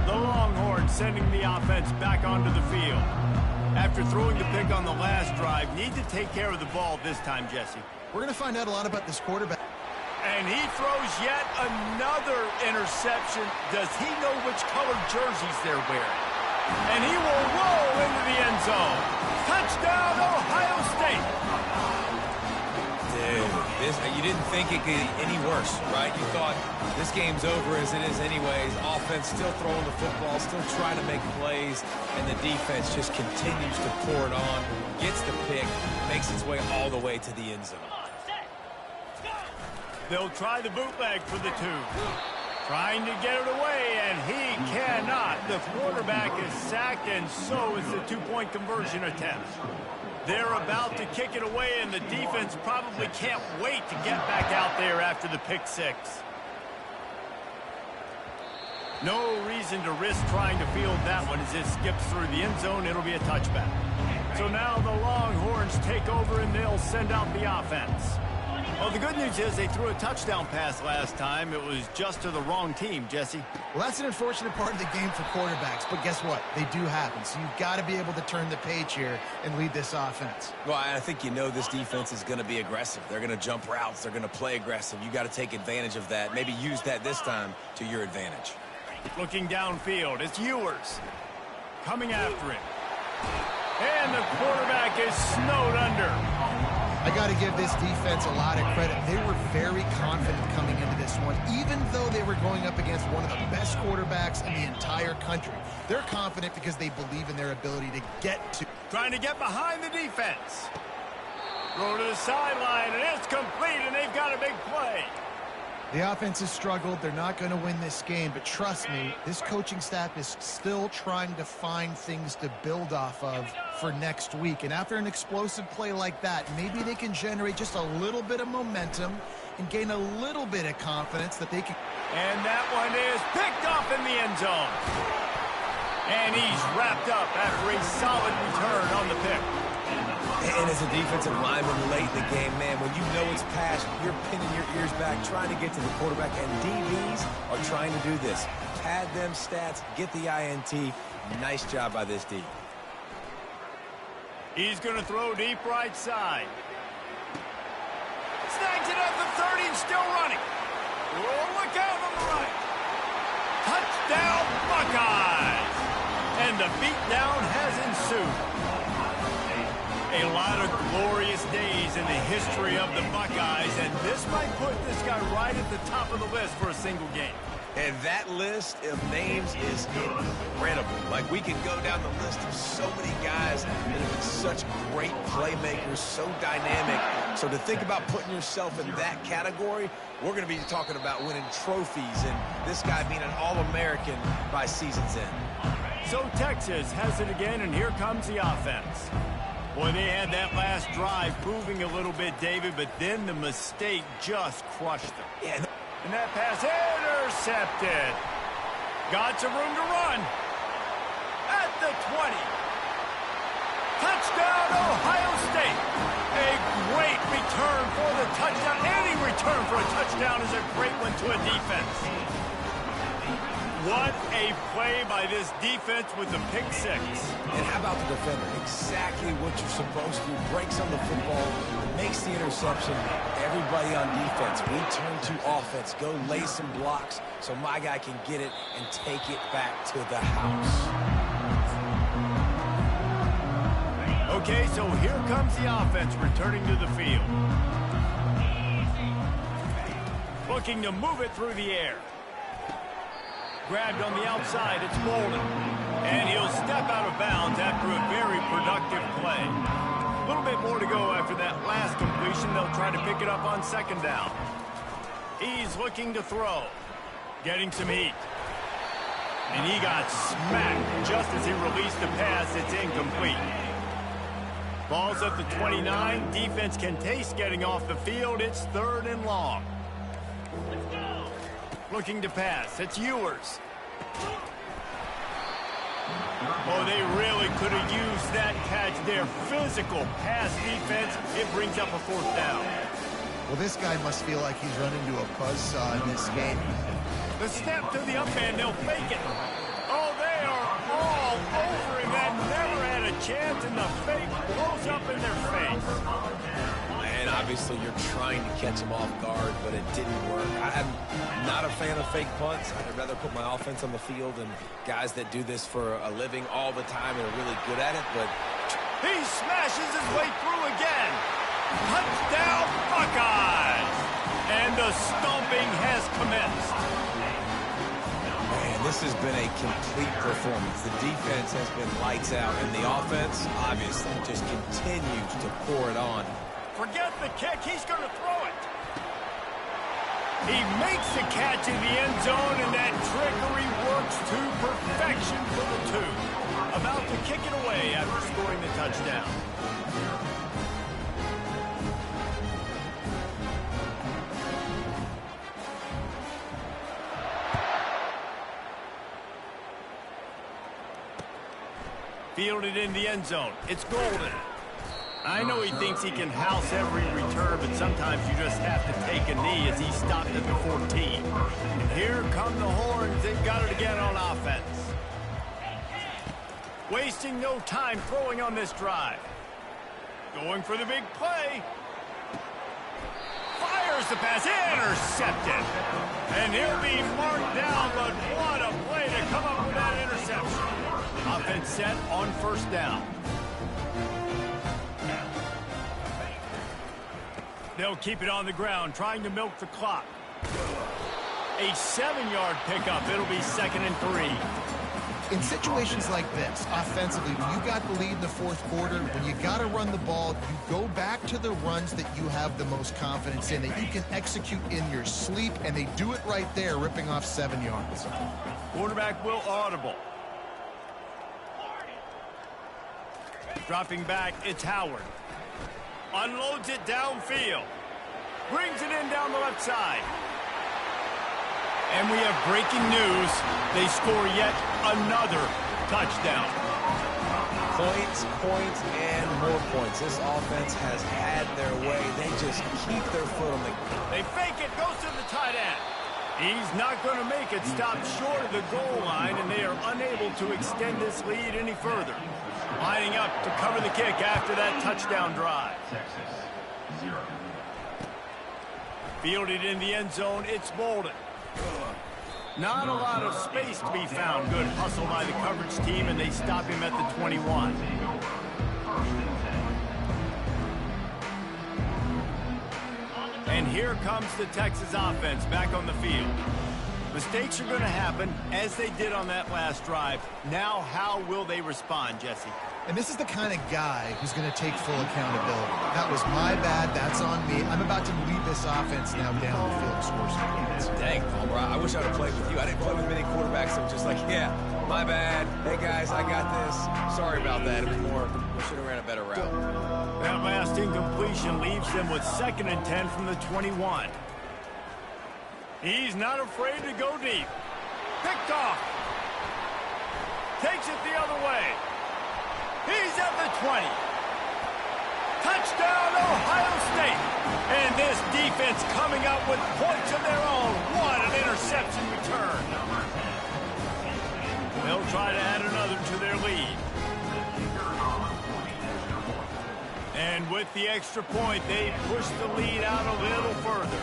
The Longhorns sending the offense back onto the field. After throwing the pick on the last drive, need to take care of the ball this time, Jesse. We're going to find out a lot about this quarterback. And he throws yet another interception. Does he know which color jerseys they're wearing? And he will roll into the end zone. Touchdown, Ohio State. Dude, you didn't think it could get any worse, right? You thought this game's over as it is anyways. Offense still throwing the football, still trying to make plays, and the defense just continues to pour it on, gets the pick, makes its way all the way to the end zone. They'll try the bootleg for the 2. Trying to get it away, and he cannot. The quarterback is sacked, and so is the 2-point conversion attempt. They're about to kick it away, and the defense probably can't wait to get back out there after the pick 6. No reason to risk trying to field that one as it skips through the end zone. It'll be a touchback. So now the Longhorns take over, and they'll send out the offense. Well, the good news is they threw a touchdown pass last time. It was just to the wrong team, Jesse. Well, that's an unfortunate part of the game for quarterbacks, but guess what? They do happen, so you've got to be able to turn the page here and lead this offense. Well, I think you know this defense is going to be aggressive. They're going to jump routes. They're going to play aggressive. You got to take advantage of that. Maybe use that this time to your advantage. Looking downfield, it's Ewers. Coming after him. And the quarterback is snowed under. I got to give this defense a lot of credit. They were very confident coming into this one, even though they were going up against one of the best quarterbacks in the entire country. They're confident because they believe in their ability to get to. Trying to get behind the defense. Throw to the sideline, and it's complete, and they've got a big play. The offense has struggled. They're not going to win this game, but trust me, this coaching staff is still trying to find things to build off of for next week. And after an explosive play like that, maybe they can generate just a little bit of momentum and gain a little bit of confidence that they can. And that one is picked off in the end zone. And he's wrapped up after a solid return on the pick. And as a defensive lineman late in the game, man, when you know it's past, you're pinning your ears back, trying to get to the quarterback, and DBs are trying to do this. Pad them stats, get the INT. Nice job by this D. He's going to throw deep right side. Snags it at the 30 and still running. Oh, look out on the right. Touchdown, Buckeyes. And the beatdown has ensued. A lot of glorious days in the history of the Buckeyes, and this might put this guy right at the top of the list for a single game. And that list of names is incredible. Like, we could go down the list of so many guys that have been such great playmakers, so dynamic. So to think about putting yourself in that category, we're going to be talking about winning trophies and this guy being an All-American by season's end. So Texas has it again, and here comes the offense. Boy, they had that last drive moving a little bit, David, but then the mistake just crushed them. Yeah. And that pass intercepted. Got some room to run. At the 20. Touchdown, Ohio State. A great return for the touchdown. Any return for a touchdown is a great one to a defense. What a play by this defense with the pick six. And how about the defender? Exactly what you're supposed to do. Breaks on the football, makes the interception. Everybody on defense, we turn to offense. Go lay some blocks so my guy can get it and take it back to the house. Okay, so here comes the offense returning to the field. Looking to move it through the air. Grabbed on the outside, it's Bolden. And he'll step out of bounds after a very productive play. A little bit more to go after that last completion. They'll try to pick it up on second down. He's looking to throw. Getting some heat. And he got smacked just as he released the pass. It's incomplete. Ball's at the 29. Defense can taste getting off the field. It's 3rd and long. Looking to pass. It's Ewers. Oh, they really could have used that catch there. Physical pass defense. It brings up a 4th down. Well, this guy must feel like he's run into a buzzsaw in this game. The snap to the up man. They'll fake it. Oh, they are all over him. That never had a chance, and the fake blows up in their face. And obviously you're trying to catch him off guard, but it didn't work. I'm not a fan of fake punts. I'd rather put my offense on the field and guys that do this for a living all the time and are really good at it, but he smashes his way through again. Touchdown, Buckeyes! And the stomping has commenced. Man, this has been a complete performance. The defense has been lights out, and the offense, obviously, just continues to pour it on. Forget the kick. He's going to throw it. He makes the catch in the end zone, and that trickery works to perfection for the 2. About to kick it away after scoring the touchdown. Fielded in the end zone. It's Golden. I know he thinks he can house every return, but sometimes you just have to take a knee as he stopped at the 14. And here come the horns. They've got it again on offense. Wasting no time throwing on this drive. Going for the big play. Fires the pass. Intercepted. And he'll be marked down, but what a play to come up with that interception. Offense set on 1st down. They'll keep it on the ground, trying to milk the clock. A 7-yard pickup. It'll be 2nd and 3. In situations like this, offensively, when you got the lead in the fourth quarter, when you got to run the ball, you go back to the runs that you have the most confidence in, that you can execute in your sleep, and they do it right there, ripping off 7 yards. Quarterback will audible. Dropping back, it's Howard. Unloads it downfield. Brings it in down the left side. And we have breaking news. They score yet another touchdown. Points, and more points. This offense has had their way. They just keep their foot on the... They fake it, goes to the tight end. He's not going to make it. Stopped short of the goal line, and they are unable to extend this lead any further. Lining up to cover the kick after that touchdown drive. Texas, 0. Fielded in the end zone, it's Bolden. Not a lot of space to be found. Good hustle by the coverage team, and they stop him at the 21. And here comes the Texas offense back on the field. Mistakes are going to happen, as they did on that last drive. Now, how will they respond, Jesse? And this is the kind of guy who's going to take full accountability. That was my bad. That's on me. I'm about to lead this offense now down the field to score some points. Dang, Palmer, I wish I would have played with you. I didn't play with many quarterbacks that were just like, yeah, my bad. Hey, guys, I got this. Sorry about that. It was more, we should have ran a better route. That last incompletion leaves them with 2nd and 10 from the 21. He's not afraid to go deep. Picked off. Takes it the other way. He's at the 20. Touchdown, Ohio State. And this defense coming up with points of their own. What an interception return. They'll try to add another to their lead. And with the extra point, they push the lead out a little further.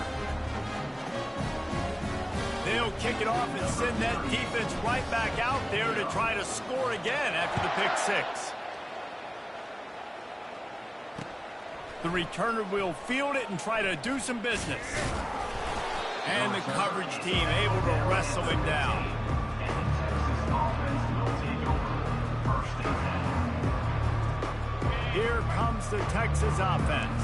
They'll kick it off and send that defense right back out there to try to score again after the pick 6. The returner will field it and try to do some business. And the coverage team able to wrestle him down. Here comes the Texas offense.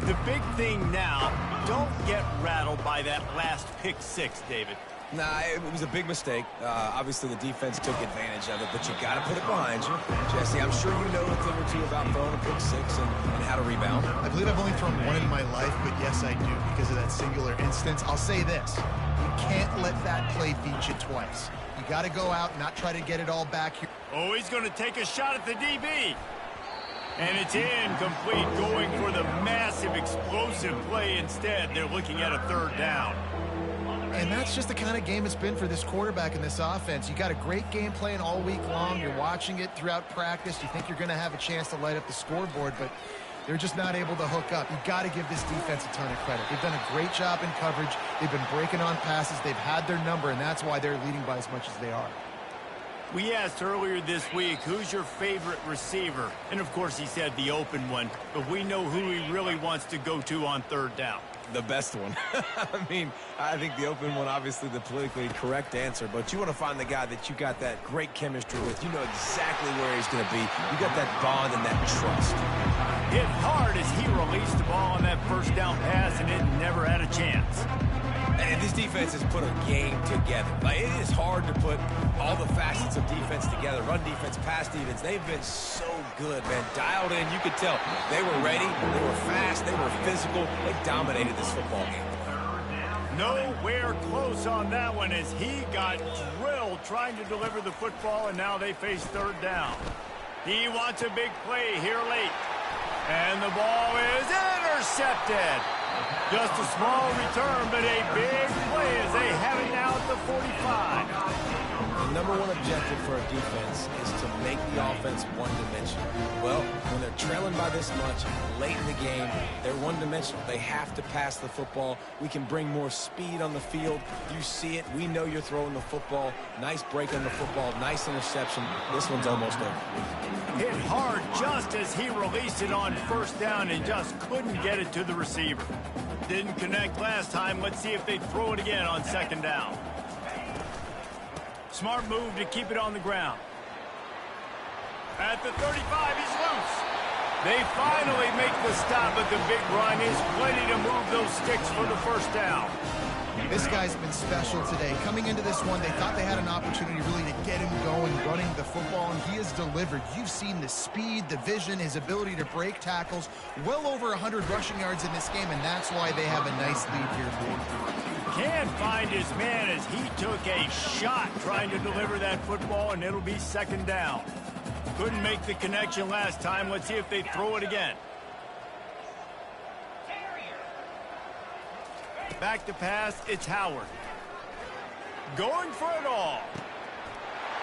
The big thing now, don't get rattled by that last pick 6, David. Nah, it was a big mistake. Obviously, the defense took advantage of it, but you got to put it behind you. Jesse, I'm sure you know a thing or two about throwing a pick 6 and how to rebound. I believe I've only thrown one in my life, but yes, I do, because of that singular instance. I'll say this. You can't let that play beat you twice. You got to go out and not try to get it all back here. Oh, he's going to take a shot at the DB. And it's incomplete, going for the massive explosive play instead. They're looking at a 3rd down. And that's just the kind of game it's been for this quarterback in this offense. You got a great game plan all week long. You're watching it throughout practice. You think you're going to have a chance to light up the scoreboard, but they're just not able to hook up. You got to give this defense a ton of credit. They've done a great job in coverage. They've been breaking on passes. They've had their number, and that's why they're leading by as much as they are. We asked earlier this week, who's your favorite receiver? And, of course, he said the open one. But we know who he really wants to go to on 3rd down. The best one. I mean, I think the open one, obviously the politically correct answer, but you want to find the guy that you got that great chemistry with. You know exactly where he's going to be. You got that bond and that trust. Hit hard as he released the ball on that 1st down pass, and it never had a chance. And this defense has put a game together. Like, it is hard to put all the facets of defense together. Run defense, pass defense. They've been so good, man. Dialed in. You could tell they were ready. They were fast. They were physical. They dominated this football game. Nowhere close on that one as he got drilled trying to deliver the football, and now they face 3rd down. He wants a big play here late. And the ball is intercepted. Just a small return, but a big play as they have it now at the 45. number one objective for a defense is to make the offense one-dimensional. Well, when they're trailing by this much late in the game, they're one-dimensional. They have to pass the football. We can bring more speed on the field. You see it. We know you're throwing the football. Nice break on the football. Nice interception. This one's almost over. Hit hard just as he released it on first down and just couldn't get it to the receiver. Didn't connect last time. Let's see if they throw it again on second down. Smart move to keep it on the ground. At the 35, he's loose. They finally make the stop, but the big run is plenty to move those sticks for the first down. This guy's been special today. Coming into this one, they thought they had an opportunity really to get him going, running the football, and he has delivered. You've seen the speed, the vision, his ability to break tackles. Well over 100 rushing yards in this game, and that's why they have a nice lead here. Can't find his man as he took a shot trying to deliver that football, and it'll be second down. Couldn't make the connection last time. Let's see if they throw it again. Back to pass, it's Howard. Going for it all.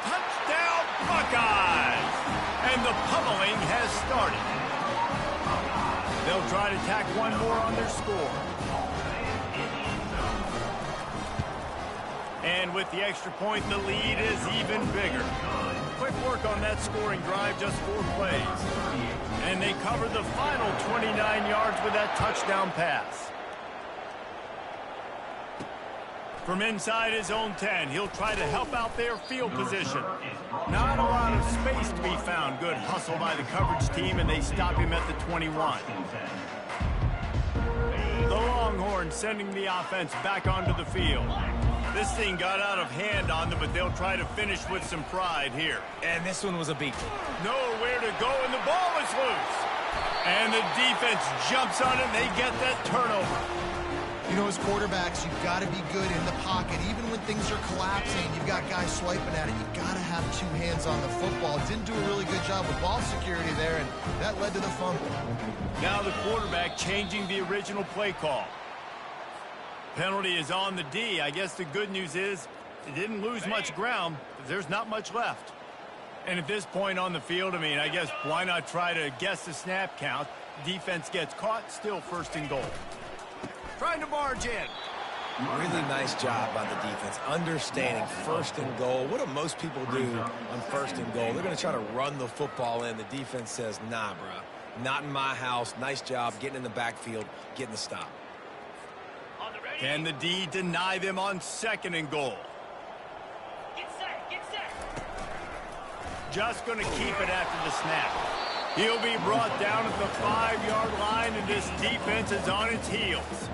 Touchdown, Buckeyes! And the pummeling has started. They'll try to tack one more on their score. And with the extra point, the lead is even bigger. Quick work on that scoring drive, just 4 plays. And they cover the final 29 yards with that touchdown pass. From inside his own 10, he'll try to help out their field position. Not a lot of space to be found. Good hustle by the coverage team, and they stop him at the 21. The Longhorns sending the offense back onto the field. This thing got out of hand on them, but they'll try to finish with some pride here. And this one was a beat. Nowhere to go, and the ball is loose. And the defense jumps on it, and they get that turnover. You know, as quarterbacks, you've got to be good in the pocket. Even when things are collapsing, you've got guys swiping at it. You've got to have 2 hands on the football. Didn't do a really good job with ball security there, and that led to the fumble. Now the quarterback changing the original play call. Penalty is on the D. I guess the good news is they didn't lose much ground, but there's not much left. And at this point on the field, I mean, I guess why not try to guess the snap count? Defense gets caught, still first and goal. Trying to barge in. Really nice job by the defense, understanding first and goal. What do most people do on first and goal? They're going to try to run the football in. The defense says, nah, bro, not in my house. Nice job getting in the backfield, getting the stop. Can the D deny them on second and goal? Get set, get set. Just going to keep it after the snap. He'll be brought down at the 5-yard line, and this defense is on its heels.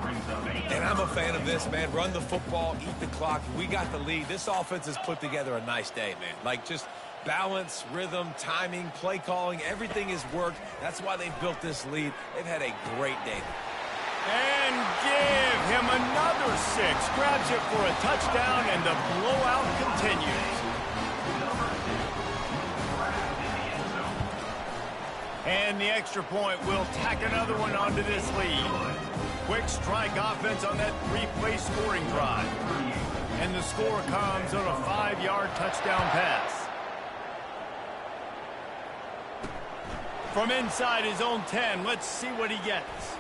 And I'm a fan of this, man. Run the football, eat the clock. We got the lead. This offense has put together a nice day, man. Like, just balance, rhythm, timing, play calling, everything has worked. That's why they built this lead. They've had a great day. And give him another 6. Grabs it for a touchdown, and the blowout continues. And the extra point will tack another one onto this lead. Quick strike offense on that 3-play scoring drive. And the score comes on a 5-yard touchdown pass. From inside his own 10, let's see what he gets.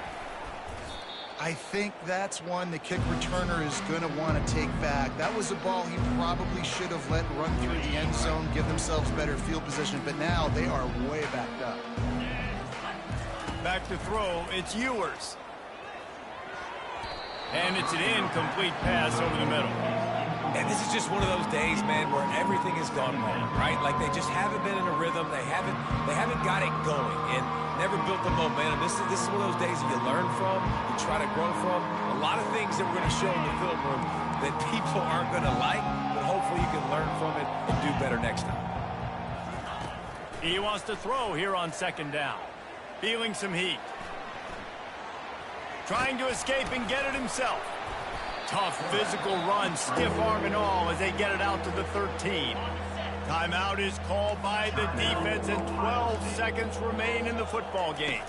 I think that's one the kick returner is going to want to take back. That was a ball he probably should have let run through the end zone, give themselves better field position, but now they are way backed up. Back to throw, it's Ewers. And it's an incomplete pass over the middle. And this is just one of those days, man, where everything has gone wrong, right? Like they just haven't been in a rhythm. They haven't got it going and never built the momentum. This is one of those days that you learn from, you try to grow from. A lot of things that we're going to show in the film room that people aren't going to like, but hopefully you can learn from it and do better next time. He wants to throw here on second down. Feeling some heat. Trying to escape and get it himself. Tough physical run, stiff arm and all as they get it out to the 13. Timeout is called by the defense and 12 seconds remain in the football game.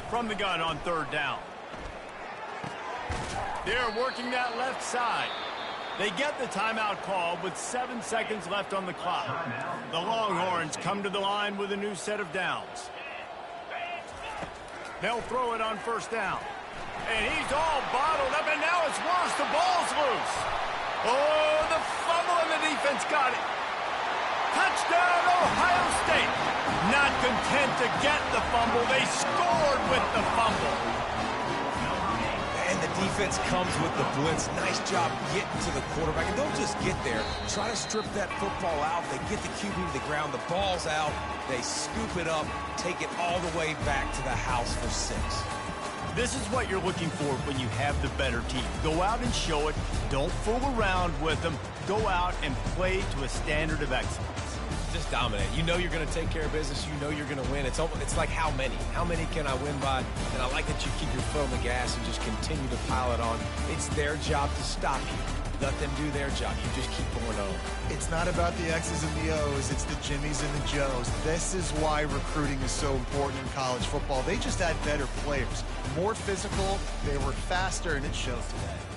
From the gun on third down. They're working that left side. They get the timeout called with 7 seconds left on the clock. The Longhorns come to the line with a new set of downs. They'll throw it on first down. And he's all bottled up, and now it's worse. The ball's loose. Oh, the fumble, and the defense got it. Touchdown, Ohio State. Not content to get the fumble, they scored with the fumble. And the defense comes with the blitz. Nice job getting to the quarterback. And don't just get there. Try to strip that football out. They get the QB to the ground. The ball's out. They scoop it up, take it all the way back to the house for 6. This is what you're looking for when you have the better team. Go out and show it. Don't fool around with them. Go out and play to a standard of excellence. Just dominate. You know you're going to take care of business. You know you're going to win. It's like how many? How many can I win by? And I like that you keep your foot on the gas and just continue to pile it on. It's their job to stop you. Let them do their job. You just keep going on. It's not about the X's and the O's. It's the Jimmies and the Joes. This is why recruiting is so important in college football. They just had better players. More physical. They were faster, and it shows today.